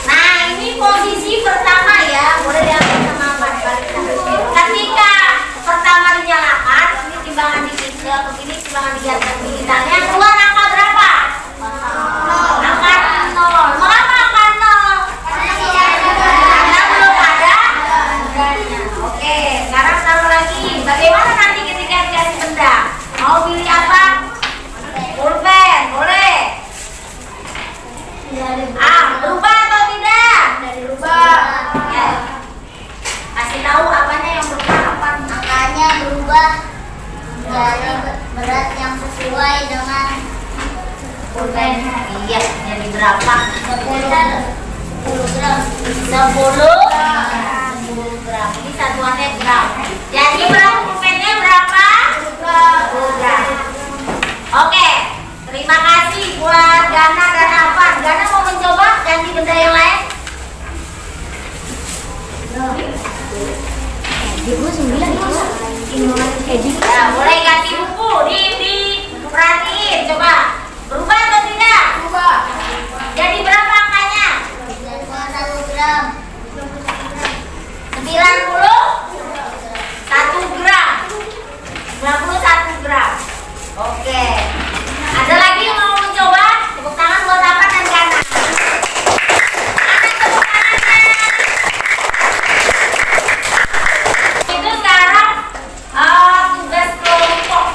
Nah, ini posisi pertama ya. Boleh diambil sama Ampat. Ketika pertama dinyalakan, ini timbangan digital, begini timbangan digitalnya keluar angka berapa? Angka 0. Mengapa angka 0? Karena belum ada bendanya. Oke, sekarang taruh lagi. Bagaimana nanti ketika dikasih benda? Mau pilih apa? Pulpen, boleh. Berubah atau tidak? Berubah. Ya. Kasih tahu apanya yang berubah apa? Angkanya berubah dari berat yang sesuai dengan Pulpen. Iya, jadi berapa? 10 gram. 10 gram. Ini satuannya gram. Jadi berapa pulpennya berapa? 10 gram. Oke, terima kasih buat Gana dan Afan. Gana mau mencoba ganti benda yang lain? Ya, boleh ganti buku. Perhatiin, coba. Berubah atau tidak? Berubah. Jadi berapa angkanya? 1 gram. 91 gram. 91 gram. Oke. Ada lagi yang mau mencoba? Tepuk tangan buat Afan dan Gana. Mana tepuk tangannya? Itu sekarang tugas kelompok.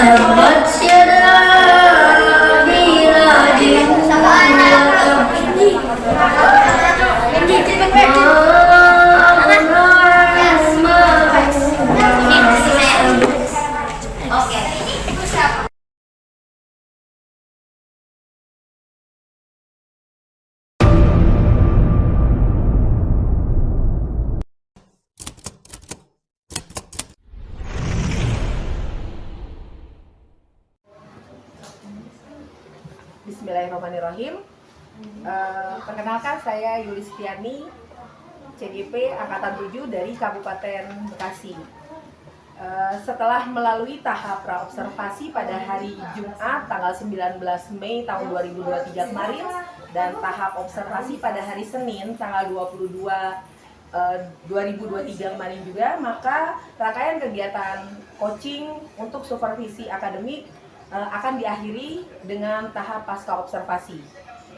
تبت يدا أبي لهب Bismillahirrahmanirrahim. Perkenalkan, saya Yulistiani, CGP Angkatan 7 dari Kabupaten Bekasi. Setelah melalui tahap praobservasi pada hari Jumat tanggal 19 Mei tahun 2023 kemarin dan tahap observasi pada hari Senin tanggal 22 2023 kemarin juga, maka rangkaian kegiatan coaching untuk supervisi akademik akan diakhiri dengan tahap pasca observasi.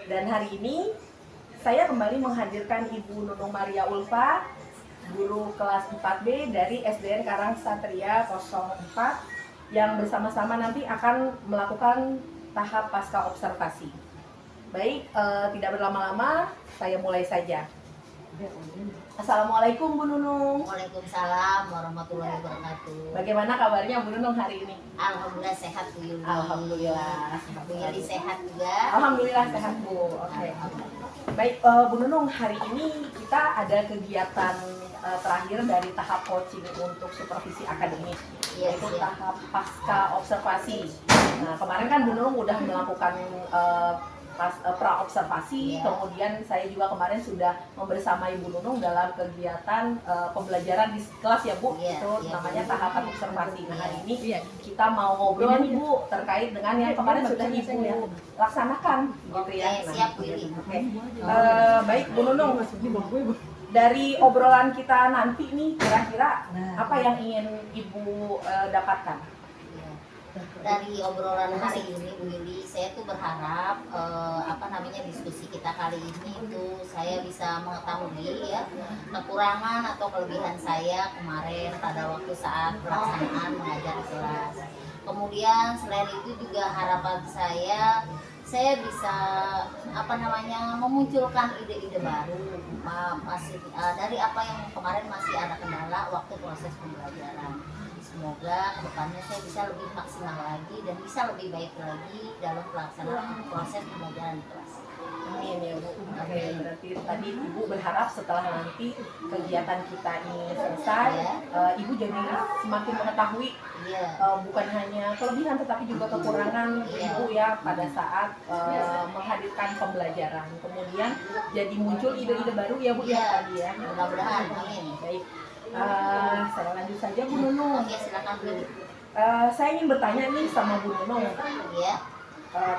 Dan hari ini saya kembali menghadirkan Ibu Nunung Maria Ulfa, guru kelas 4B dari SDN Karang Satria 04 yang bersama-sama nanti akan melakukan tahap pasca observasi. Baik, tidak berlama-lama, saya mulai saja. Assalamualaikum Bu Nunung. Waalaikumsalam warahmatullahi wabarakatuh. Bagaimana kabarnya Bu Nunung hari ini? Alhamdulillah sehat Bu Yuli. Alhamdulillah. Bu Yuli sehat juga. Alhamdulillah sehat Bu. Oke. Baik, Bu Nunung, hari ini kita ada kegiatan terakhir dari tahap coaching untuk supervisi akademik, yaitu tahap pasca observasi. Nah, kemarin kan Bu Nunung udah melakukan pra-observasi, kemudian saya juga kemarin sudah membersamai Bu Nunung dalam kegiatan pembelajaran di kelas ya Bu, itu namanya tahapan observasi. Nah, hari ini kita mau ngobrol nih Bu terkait dengan yang kemarin sudah Ibu laksanakan gitu ya. Nah, siap Bu Yuli. Baik Bu Nunung, dari obrolan kita nanti nih kira-kira apa yang ingin Ibu dapatkan? Dari obrolan hari ini Bu Yuli, saya tuh berharap diskusi kita kali ini itu saya bisa mengetahui ya kekurangan atau kelebihan saya kemarin pada waktu saat pelaksanaan mengajar di kelas. Kemudian selain itu juga harapan saya bisa memunculkan ide-ide baru dari apa yang kemarin masih ada kendala waktu proses pembelajaran. Semoga kedepannya saya bisa lebih maksimal lagi dan bisa lebih baik lagi dalam pelaksanaan proses pembelajaran di kelas. Amin ya Bu. Oke, berarti tadi Ibu berharap setelah nanti kegiatan kita ini selesai, Ibu jadi semakin mengetahui bukan hanya kelebihan tetapi juga kekurangan Ibu ya pada saat menghadirkan pembelajaran. Kemudian jadi muncul ide-ide baru ya Bu ya tadi ya. Mudah-mudahan. Amin. Baik. Saya lanjut saja Bu Nunung. Oke, silakan Bu. Saya ingin bertanya nih sama Bu Nunung Iya.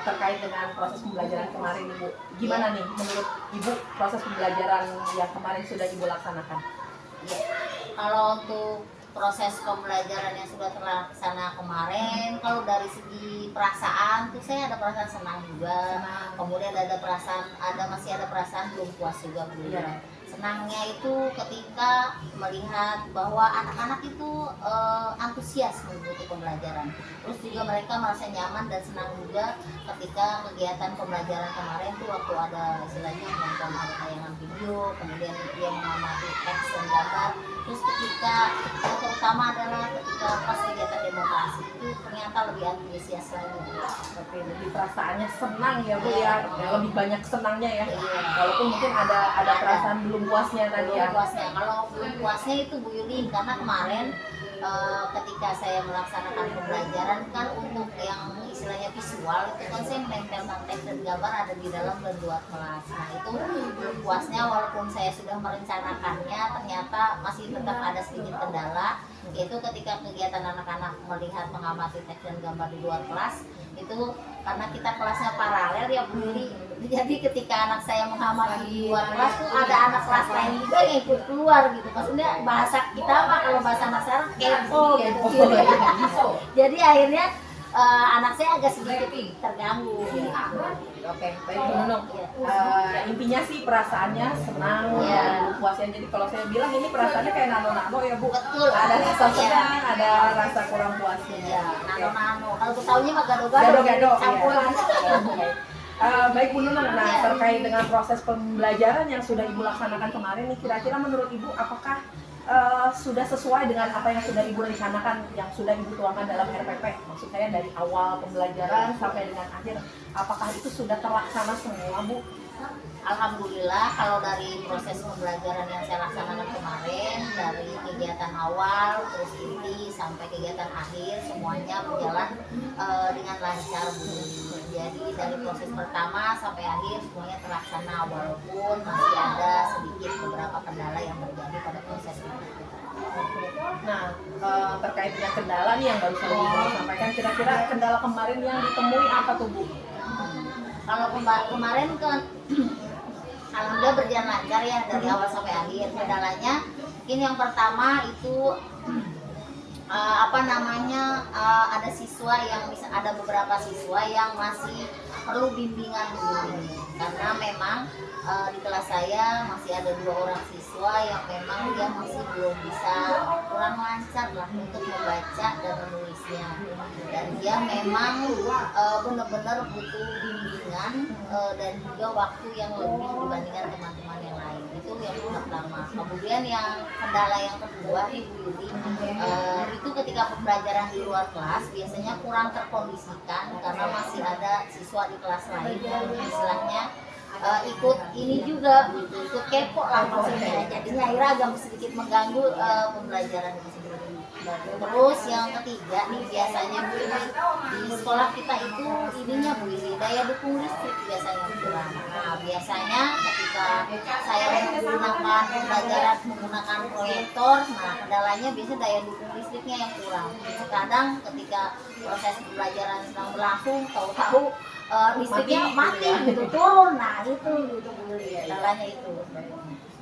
Terkait dengan proses pembelajaran kemarin Ibu. Gimana nih menurut Ibu proses pembelajaran yang kemarin sudah Ibu laksanakan? Ya. Kalau untuk proses pembelajaran yang sudah terlaksana kemarin, kalau dari segi perasaan tuh saya ada perasaan senang juga. Kemudian masih ada perasaan belum puas juga Bu. Senangnya itu ketika melihat bahwa anak-anak itu antusias mengikuti pembelajaran. Terus juga mereka merasa nyaman dan senang juga ketika kegiatan pembelajaran kemarin tuh waktu ada istilahnya menonton ada tayangan video, kemudian dia mengamati teks dan gambar. Terus ketika yang terutama adalah ketika pas kegiatan demonstrasi itu ternyata lebih antusias lagi. Oke, jadi perasaannya senang ya Bu ya, lebih banyak senangnya ya. Walaupun mungkin ada perasaan belum puasnya tadi ya. Kalau belum puasnya itu Bu Yuli, karena kemarin ketika saya melaksanakan pembelajaran kan untuk yang istilahnya visual itu kan saya menempelkan teks dan gambar ada di dalam dua kelas. Nah itu belum puasnya walaupun saya sudah merencanakannya ternyata masih tetap ada sedikit kendala, yaitu ketika kegiatan anak-anak melihat mengamati teks dan gambar di luar kelas itu karena kita kelasnya paralel ya Bu Yuli. Jadi ketika anak saya mengamati di luar kelas tuh ada anak kelas lain juga yang ikut keluar gitu. Maksudnya bahasa kita mah kalau bahasa anak sekarang kepo gitu. Jadi akhirnya anak saya agak sedikit terganggu. Oke, baik Bu Nunung. Intinya sih perasaannya senang Iya. dan puasnya. Jadi kalau saya bilang ini perasaannya kayak nano-nano ya Bu. Betul. Ada rasa Iya. senang, ada rasa kurang puasnya. Ya, Oke. nano-nano. Kalau Betawinya mah gado-gado, Gado-gado, iya. campuran. Oke. Baik Bu Nunung, nah terkait dengan proses pembelajaran yang sudah Ibu laksanakan kemarin nih, kira-kira menurut Ibu apakah sudah sesuai dengan apa yang sudah Ibu rencanakan, yang sudah Ibu tuangkan dalam RPP? Maksud saya dari awal pembelajaran sampai dengan akhir, apakah itu sudah terlaksana semua Bu? Alhamdulillah kalau dari proses pembelajaran yang saya laksanakan kemarin, dari kegiatan awal terus inti sampai kegiatan akhir semuanya berjalan dengan lancar Bu. Jadi dari proses pertama sampai akhir semuanya terlaksana walaupun masih ada sedikit beberapa kendala yang terjadi pada proses itu. Nah, terkait dengan kendala nih yang baru saja Ibu sampaikan, kira-kira kendala kemarin yang ditemui apa tuh Bu? Kalau kemarin kan alhamdulillah berjalan lancar ya dari awal sampai akhir. Kendalanya mungkin yang pertama itu ada siswa yang ada beberapa siswa yang masih perlu bimbingan dulu karena memang di kelas saya masih ada 2 orang siswa yang memang dia masih belum bisa, kurang lancar lah untuk membaca dan menulisnya, dan dia memang benar-benar butuh bimbingan dan juga waktu yang lebih dibandingkan teman-teman yang lain. Itu yang pertama. Kemudian yang kendala yang kedua Ibu Yudi, itu ketika pembelajaran di luar kelas biasanya kurang terkondisikan karena masih ada siswa di kelas lain yang istilahnya ikut ini juga gitu, ikut kepo lah maksudnya, jadinya akhirnya agak sedikit mengganggu pembelajaran itu sendiri. Terus yang ketiga nih biasanya Bu, di sekolah kita itu ininya Bu, daya dukung listrik biasanya kurang. Nah biasanya ketika saya menggunakan pembelajaran menggunakan proyektor, nah kendalanya biasanya daya dukung listriknya yang kurang. Kadang ketika proses pembelajaran sedang berlangsung tahu-tahu listriknya mati gitu, turun. Nah itu gitu Bu, kendalanya itu.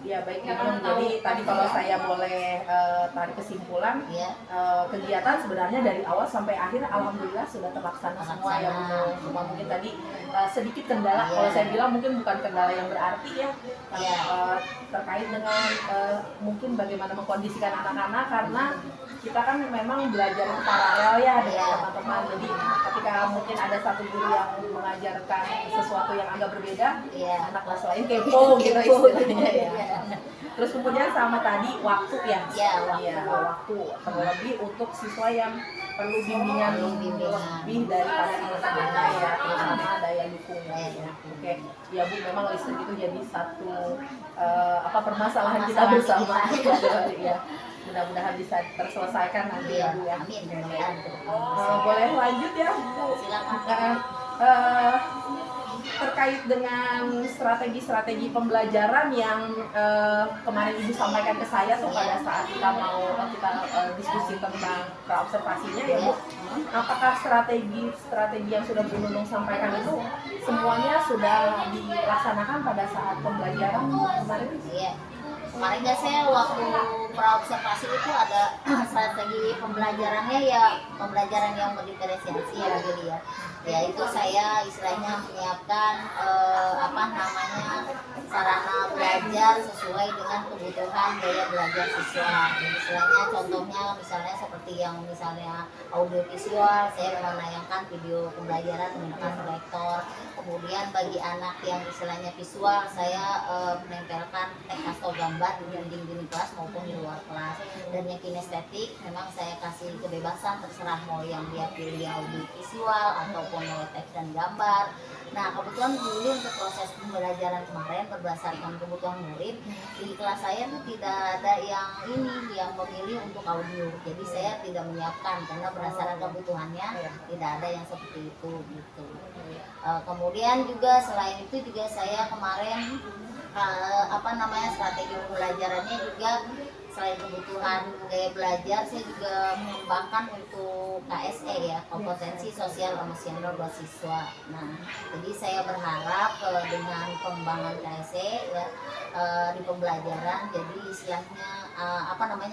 Ya baik Bu Nunung, jadi tadi kalau saya boleh tarik kesimpulan, Ya. Kegiatan sebenarnya dari awal sampai akhir alhamdulillah sudah terlaksana semua ya Bu Nunung. Cuma mungkin tadi sedikit kendala, Iya. kalau saya bilang mungkin bukan kendala yang berarti ya, Iya. terkait dengan mungkin bagaimana mengkondisikan anak-anak, karena kita kan memang belajar itu paralel ya dengan Iya. teman-teman. Jadi ketika mungkin ada satu guru yang mengajarkan sesuatu yang agak berbeda, Iya. anak kelas lain kepo gitu Kepo, istilahnya ya. iya. Terus kemudian sama tadi waktu ya, Iya, waktu. Iya, waktu terlebih untuk siswa yang perlu bimbingan lebih daripada teman-temannya ya, terutama daya dukungnya ya. Oke, ya Bu, memang listrik itu jadi satu permasalahan kita bersama. Ya, mudah-mudahan bisa terselesaikan nanti ya Bu ya. Amin. Mudah-mudahan. Boleh lanjut ya Bu? Silakan. Terkait dengan strategi-strategi pembelajaran yang kemarin Ibu sampaikan ke saya tuh pada saat kita diskusi tentang praobservasinya ya Bu, apakah strategi yang sudah Bu Nunung sampaikan itu semuanya sudah dilaksanakan pada saat pembelajaran kemarin? Iya. Kemarin nggak saya waktu praobservasi itu ada strategi pembelajarannya ya, pembelajaran yang berdiferensiasi ya jadi ya. Ya itu saya istilahnya menyiapkan sarana belajar sesuai dengan kebutuhan gaya belajar siswa. Istilahnya contohnya misalnya seperti yang misalnya audiovisual, saya menayangkan video pembelajaran menggunakan proyektor. Kemudian bagi anak yang istilahnya visual, saya menempelkan teks atau gambar di dinding kelas maupun di luar kelas. Dan yang kinestetik memang saya kasih kebebasan terserah mau yang dia pilih audiovisual ataupun mau teks dan gambar. Nah kebetulan dulu untuk proses pembelajaran kemarin berdasarkan kebutuhan murid di kelas saya tuh tidak ada yang memilih untuk audio. Jadi saya tidak menyiapkan karena berdasarkan kebutuhannya tidak ada yang seperti itu gitu. Kemudian juga selain itu juga saya kemarin strategi pembelajarannya juga selain kebutuhan gaya belajar, saya juga mengembangkan untuk KSE ya, kompetensi sosial emosional buat siswa. Nah, jadi saya berharap dengan pengembangan KSE ya, di pembelajaran, jadi istilahnya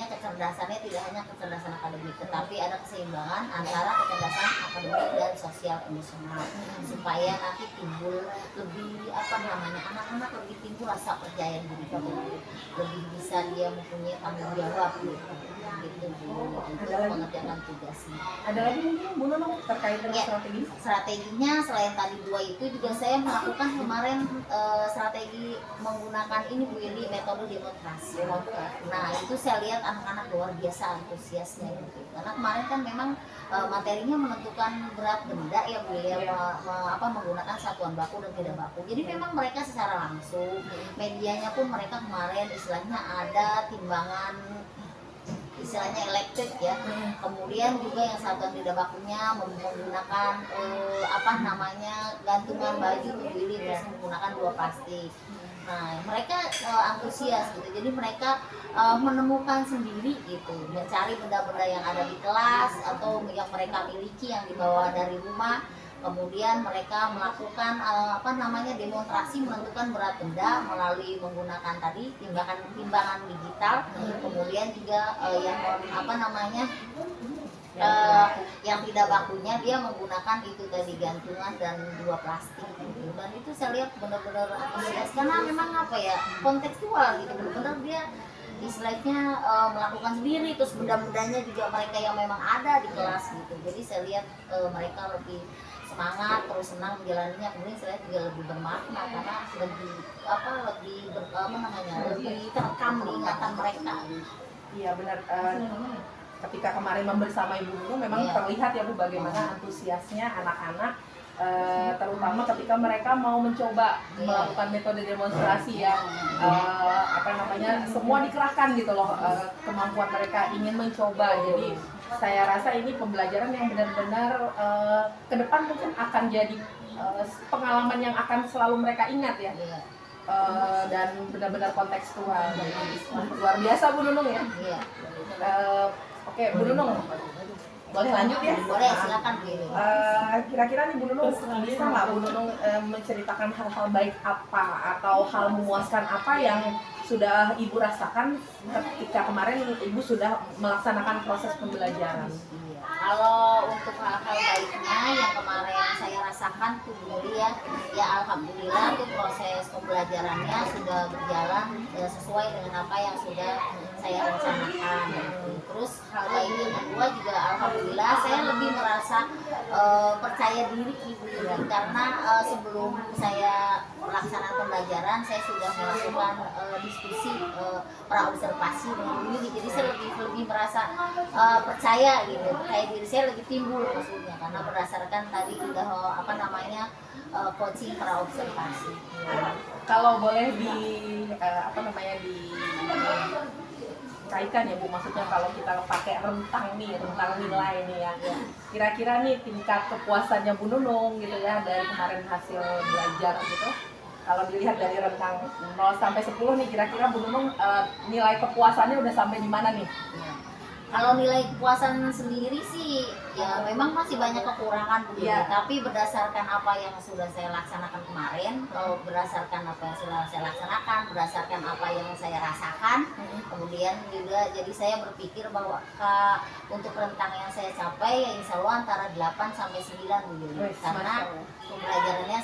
kecerdasannya tidak hanya kecerdasan akademik, tetapi ada keseimbangan antara kecerdasan akademik dan sosial emosional, supaya nanti timbul lebih anak-anak lebih timbul rasa percaya diri, lebih bisa dia mempunyai tanggung jawab gitu Bu, untuk mengerjakan tugasnya. Ada lagi mungkin Bu Nunung terkait dengan Ya, strategi? strateginya selain tadi dua itu juga saya melakukan kemarin strategi menggunakan ini Bu Yuli, metode demonstrasi. Nah itu saya lihat anak-anak luar biasa antusiasnya gitu. Karena kemarin kan memang materinya menentukan berat benda ya Bu Yuli, menggunakan satuan baku dan tidak baku. Jadi memang mereka secara langsung, medianya pun mereka kemarin istilahnya ada timbangan istilahnya elektrik ya, kemudian juga yang satuan tidak bakunya menggunakan gantungan baju berdiri terus menggunakan 2 plastik. Nah mereka antusias gitu, jadi mereka menemukan sendiri gitu, mencari benda-benda yang ada di kelas atau yang mereka miliki yang dibawa dari rumah. Kemudian mereka melakukan demonstrasi menentukan berat benda melalui menggunakan tadi timbangan digital. Kemudian juga yang tidak bakunya dia menggunakan itu tadi gantungan dan 2 plastik gitu. Dan itu saya lihat benar-benar antusias karena memang kontekstual gitu, benar-benar dia istilahnya melakukan sendiri, terus benda-bendanya juga mereka yang memang ada di kelas gitu. Jadi saya lihat mereka lebih semangat, terus senang menjalaninya. Kemudian saya lihat juga lebih bermakna karena lebih terekam di ingatan mereka. Iya benar. Ketika kemarin bersama Ibu Nunung memang terlihat ya Bu bagaimana antusiasnya anak-anak, terutama ketika mereka mau mencoba melakukan metode demonstrasi ya, semua dikerahkan gitu loh, kemampuan mereka ingin mencoba. Jadi saya rasa ini pembelajaran yang benar-benar ke depan mungkin akan jadi pengalaman yang akan selalu mereka ingat ya. Dan benar-benar kontekstual. Luar biasa Bu Nunung ya. Oke Bu Nunung, boleh lanjut ya? Boleh, silakan Bu. Kira-kira nih Bu Nunung bisa nggak Bu Nunung menceritakan hal-hal baik apa atau hal memuaskan apa yang sudah Ibu rasakan ketika kemarin Ibu sudah melaksanakan proses pembelajaran? Kalau untuk hal-hal baiknya yang kemarin saya rasakan tuh ya alhamdulillah tuh proses pembelajarannya sudah berjalan sesuai dengan apa yang sudah saya rencanakan gitu. Terus hal baik yang kedua juga alhamdulillah saya lebih merasa percaya diri Ibu Yuli karena sebelum saya melaksanakan pembelajaran saya sudah melakukan diskusi praobservasi dengan Ibu Yuli. Jadi saya lebih merasa percaya gitu, percaya diri saya lebih timbul maksudnya karena berdasarkan tadi udah coaching praobservasi. Kalau boleh dikaitkan ya Bu, maksudnya kalau kita pakai rentang nilai nih ya, kira-kira nih tingkat kepuasannya Bu Nunung gitu ya dari kemarin hasil belajar gitu, kalau dilihat dari rentang 0 sampai 10 nih, kira-kira Bu Nunung nilai kepuasannya udah sampai di mana nih? Kalau nilai kepuasan sendiri sih ya memang masih banyak kekurangan Bu, tapi berdasarkan apa yang sudah saya laksanakan kemarin, kalau berdasarkan apa yang sudah saya laksanakan, berdasarkan apa yang saya rasakan, kemudian juga jadi saya berpikir bahwa untuk rentang yang saya capai ya insya Allah antara 8 sampai 9 Bu, karena pembelajarannya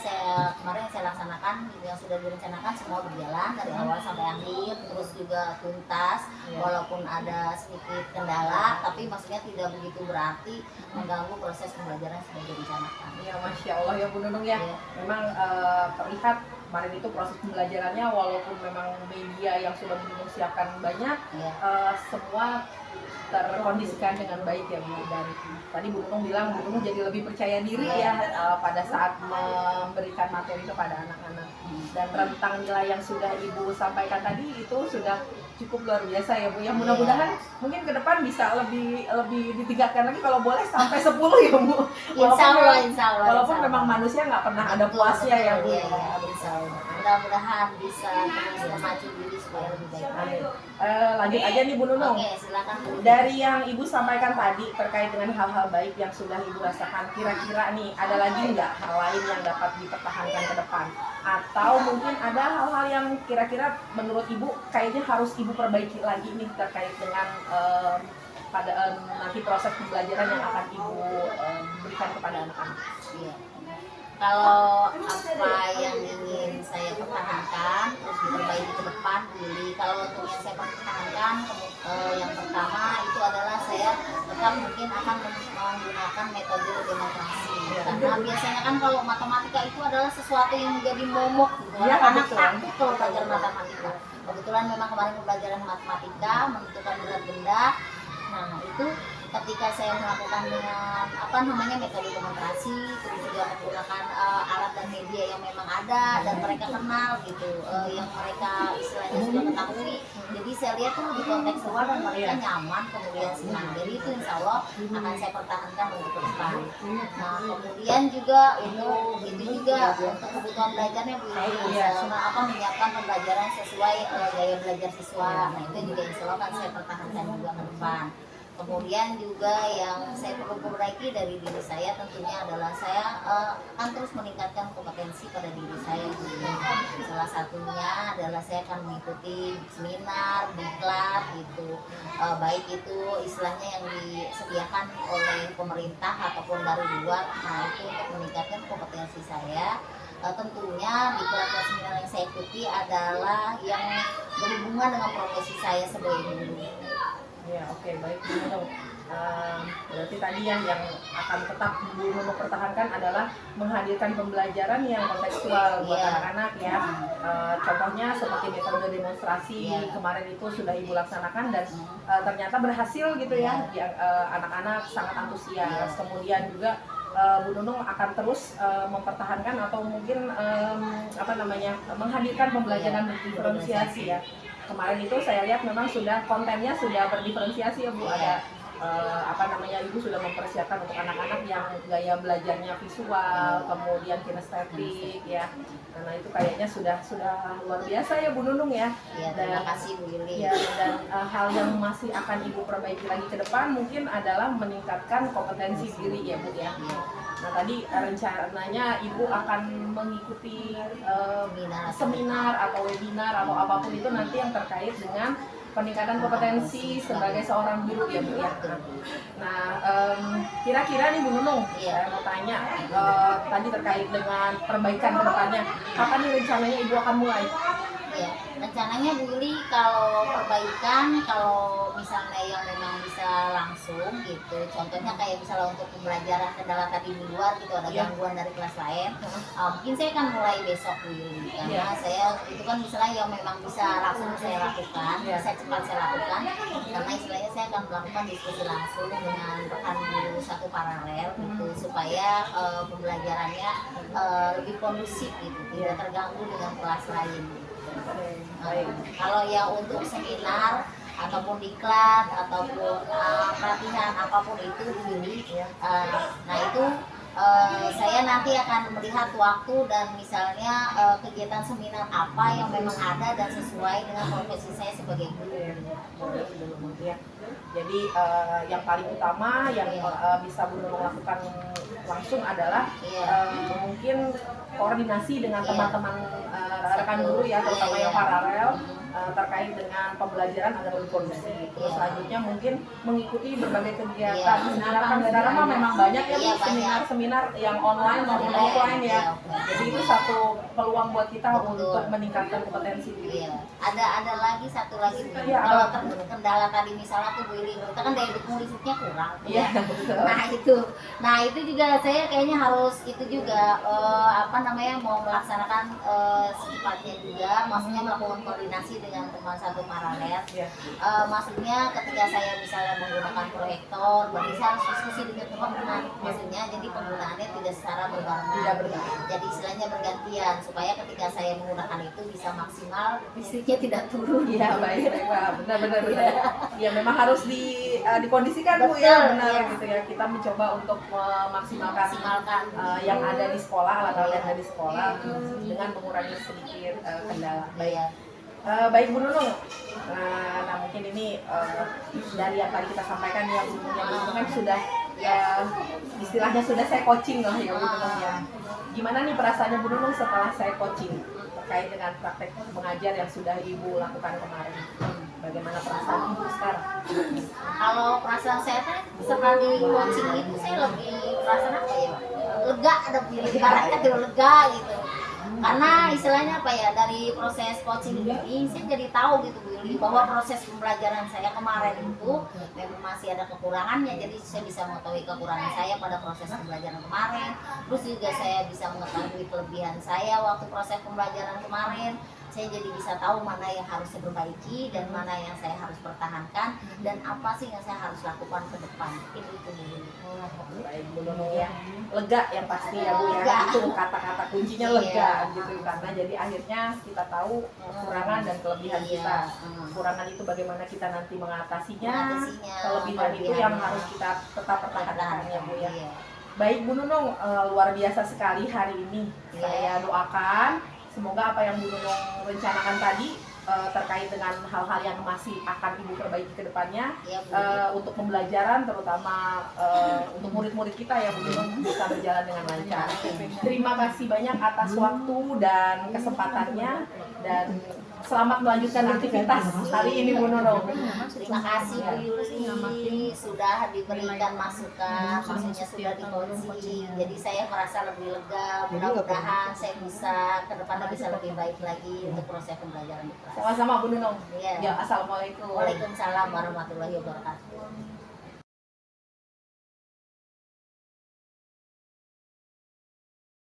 kemarin saya laksanakan yang sudah direncanakan semua berjalan dari awal sampai akhir, terus juga tuntas walaupun ada sedikit kendala, tapi maksudnya tidak begitu berarti mengganggu proses pembelajaran yang sudah direncanakan. Ya Masya Allah ya Bu Nunung ya, memang terlihat kemarin itu proses pembelajarannya walaupun memang media yang sudah Bu Nunung siapkan banyak, semua terkondisikan dengan baik ya Bu. Dan tadi Bu Nunung bilang Bu Nunung jadi lebih percaya diri ya pada saat memberikan materi kepada anak-anak. Dan rentang nilai yang sudah Ibu sampaikan tadi itu sudah cukup luar biasa ya Bu. Ya mudah-mudahan mungkin ke depan bisa lebih ditingkatkan lagi, kalau boleh sampai 10 ya Bu. Insya Allah. Walaupun memang manusia nggak pernah ada puasnya ya Bu. Mudah-mudahan bisa terus memacu diri supaya lebih baik. Amin. Lanjut aja nih Bu Nunung. Oke, silakan Bu. Dari yang Ibu sampaikan tadi terkait dengan hal-hal baik yang sudah Ibu rasakan, kira-kira nih ada lagi nggak hal lain yang dapat dipertahankan ke depan? Atau mungkin ada hal-hal yang kira-kira menurut Ibu kayaknya harus Ibu perbaiki lagi nih terkait dengan pada nanti proses pembelajaran yang akan Ibu berikan kepada anak-anak? Iya. Kalau apa yang ingin saya pertahankan terus diperbaiki ke depan, kalau untuk yang saya pertahankan yang pertama itu adalah saya tetap mungkin akan menggunakan metode demonstrasi, karena biasanya kan kalau matematika itu adalah sesuatu yang menjadi momok gitu. Iya, Anak betul. takut kalau belajar matematika. Kebetulan memang kemarin pembelajaran matematika menentukan berat benda. Nah itu ketika saya melakukan dengan metode demonstrasi, terus juga menggunakan alat dan media yang memang ada dan mereka kenal gitu, yang mereka istilahnya sudah ketahui. Jadi saya lihat tuh lebih kontekstual dan mereka nyaman, kemudian senang. Jadi itu insya Allah akan saya pertahankan untuk ke depan. Nah kemudian juga itu juga untuk kebutuhan belajarnya Bu, menyiapkan pembelajaran sesuai gaya belajar siswa. Nah itu juga insya Allah akan saya pertahankan juga ke depan. Kemudian juga yang saya perlu perbaiki dari diri saya tentunya adalah saya akan terus meningkatkan kompetensi pada diri saya. Salah satunya adalah saya akan mengikuti seminar, diklat gitu, baik itu istilahnya yang disediakan oleh pemerintah ataupun dari luar. Nah itu untuk meningkatkan kompetensi saya. Tentunya diklat seminar yang saya ikuti adalah yang berhubungan dengan profesi saya sebagai guru. Ya, oke, baik Bu Nunung. Berarti tadi yang akan tetap Bu Nunung pertahankan adalah menghadirkan pembelajaran yang kontekstual buat anak-anak ya. Contohnya seperti metode demonstrasi kemarin itu sudah Ibu laksanakan dan ternyata berhasil gitu ya. Anak-anak sangat antusias. Kemudian juga Bu Nunung akan terus mempertahankan atau mungkin menghadirkan pembelajaran diferensiasi ya. Kemarin itu saya lihat memang kontennya sudah berdiferensiasi ya Bu. Ada Ibu sudah mempersiapkan untuk anak-anak yang gaya belajarnya visual, kemudian kinestetik ya. Karena itu kayaknya sudah luar biasa ya Bu Nunung ya. Ya, terima kasih Bu Yuli. Ya, dan hal yang masih akan Ibu perbaiki lagi ke depan mungkin adalah meningkatkan kompetensi diri ya Bu ya. Nah tadi rencananya Ibu akan mengikuti seminar atau webinar atau apapun itu nanti yang terkait dengan peningkatan kompetensi sebagai seorang guru ya Bu ya. Nah kira-kira nih Bu Nunung, saya mau tanya tadi terkait dengan perbaikan ke depannya, kapan nih rencananya Ibu akan mulai? Ya, rencananya Bu Yuli kalau perbaikan, kalau misalnya yang memang bisa langsung gitu, contohnya kayak misalnya untuk pembelajaran kendala tadi di luar gitu, ada gangguan dari kelas lain, mungkin saya akan mulai besok Bu Yuli, karena saya itu kan misalnya yang memang bisa langsung saya lakukan, bisa cepat saya lakukan, karena istilahnya saya akan melakukan diskusi langsung dengan rekan guru satu paralel gitu, supaya pembelajarannya lebih kondusif gitu, tidak terganggu dengan kelas lain. Kalau yang untuk seminar ataupun diklat ataupun pelatihan apapun itu begini, nah itu saya nanti akan melihat waktu dan misalnya kegiatan seminar apa yang memang ada dan sesuai dengan profesi saya sebagai guru. Ya. Jadi yang paling utama yang bisa Bu Nunung lakukan langsung adalah mungkin koordinasi dengan teman-teman rekan guru ya, terutama yang paralel terkait dengan pembelajaran agar lebih kondusif. Terus selanjutnya mungkin mengikuti berbagai kegiatan seminar. Sekarang memang banyak ya seminar yang online maupun offline ya. Jadi itu satu peluang buat kita untuk meningkatkan kompetensi diri. Ada lagi satu lagi kalau kendala tadi misalnya tuh Bu Ili, kita kan daya dukung listriknya kurang. Nah itu juga saya kayaknya harus itu juga mau melaksanakan secepatnya juga, maksudnya melakukan koordinasi dengan teman satu paralel. Maksudnya ketika saya misalnya menggunakan proyektor, berarti saya harus diskusi dengan teman-teman. Maksudnya jadi penggunaannya tidak secara berbarengan. Jadi istilahnya bergantian supaya ketika saya menggunakan itu bisa maksimal, listriknya tidak turun. Iya baik, benar. Ya memang harus dikondisikan Bu ya, benar gitu ya. Kita mencoba untuk memaksimalkan yang ada di sekolah, alat-alat yang ada di sekolah dengan mengurangi sedikit kendala. Baik. Baik Bu Nunung, nah mungkin ini dari yang tadi kita sampaikan yang Bu Nunung kan sudah istilahnya sudah saya coaching lah ya Bu Nunung ya. Gimana nih perasaannya Bu Nunung setelah saya coaching terkait dengan praktek mengajar yang sudah Ibu lakukan kemarin? Bagaimana perasaan Ibu sekarang? Kalau perasaan saya kan setelah di coaching itu saya lebih perasaan apa ya, lega, ada ibaratnya gitu, lega gitu. Karena istilahnya apa ya, dari proses coaching ini saya jadi tahu gitu Bu Yuli, bahwa proses pembelajaran saya kemarin itu memang masih ada kekurangannya. Jadi saya bisa mengetahui kekurangan saya pada proses pembelajaran kemarin. Terus juga saya bisa mengetahui kelebihan saya waktu proses pembelajaran kemarin. Saya jadi bisa tahu mana yang harus saya perbaiki dan mana yang saya harus pertahankan dan apa sih yang saya harus lakukan ke depan. Itu Bu Yuli. Baik Bu Nunung ya, lega yang pasti ya Bu ya, Lega. itu kata-kata kuncinya Iya. lega gitu, karena jadi akhirnya kita tahu kekurangan dan kelebihan Iya. kita. Kekurangan itu bagaimana kita nanti mengatasinya, Mengatasinya, kelebihan itu yang kelebihannya. harus kita tetap pertahankan ya Bu ya. Iya. Baik Bu Nunung, luar biasa sekali hari ini. Iya. Saya doakan semoga apa yang Bu Nunung rencanakan tadi terkait dengan hal-hal yang masih akan Ibu perbaiki ke depannya, Iya, Bu. untuk pembelajaran terutama untuk murid-murid kita ya Bu Nunung bisa berjalan dengan lancar. Terima kasih banyak atas waktu dan kesempatannya dan selamat melanjutkan aktivitas hari ini Bu Nunung. Terima kasih Bu Yuli sudah diberikan masukan, maksudnya sudah di coaching. Jadi saya merasa lebih lega. Mudah-mudahan saya bisa ke depannya bisa lebih baik lagi untuk proses pembelajaran di kelas. Sama-sama Bu Nunung. Iya. Ya, assalamualaikum. Waalaikumsalam warahmatullahi wabarakatuh.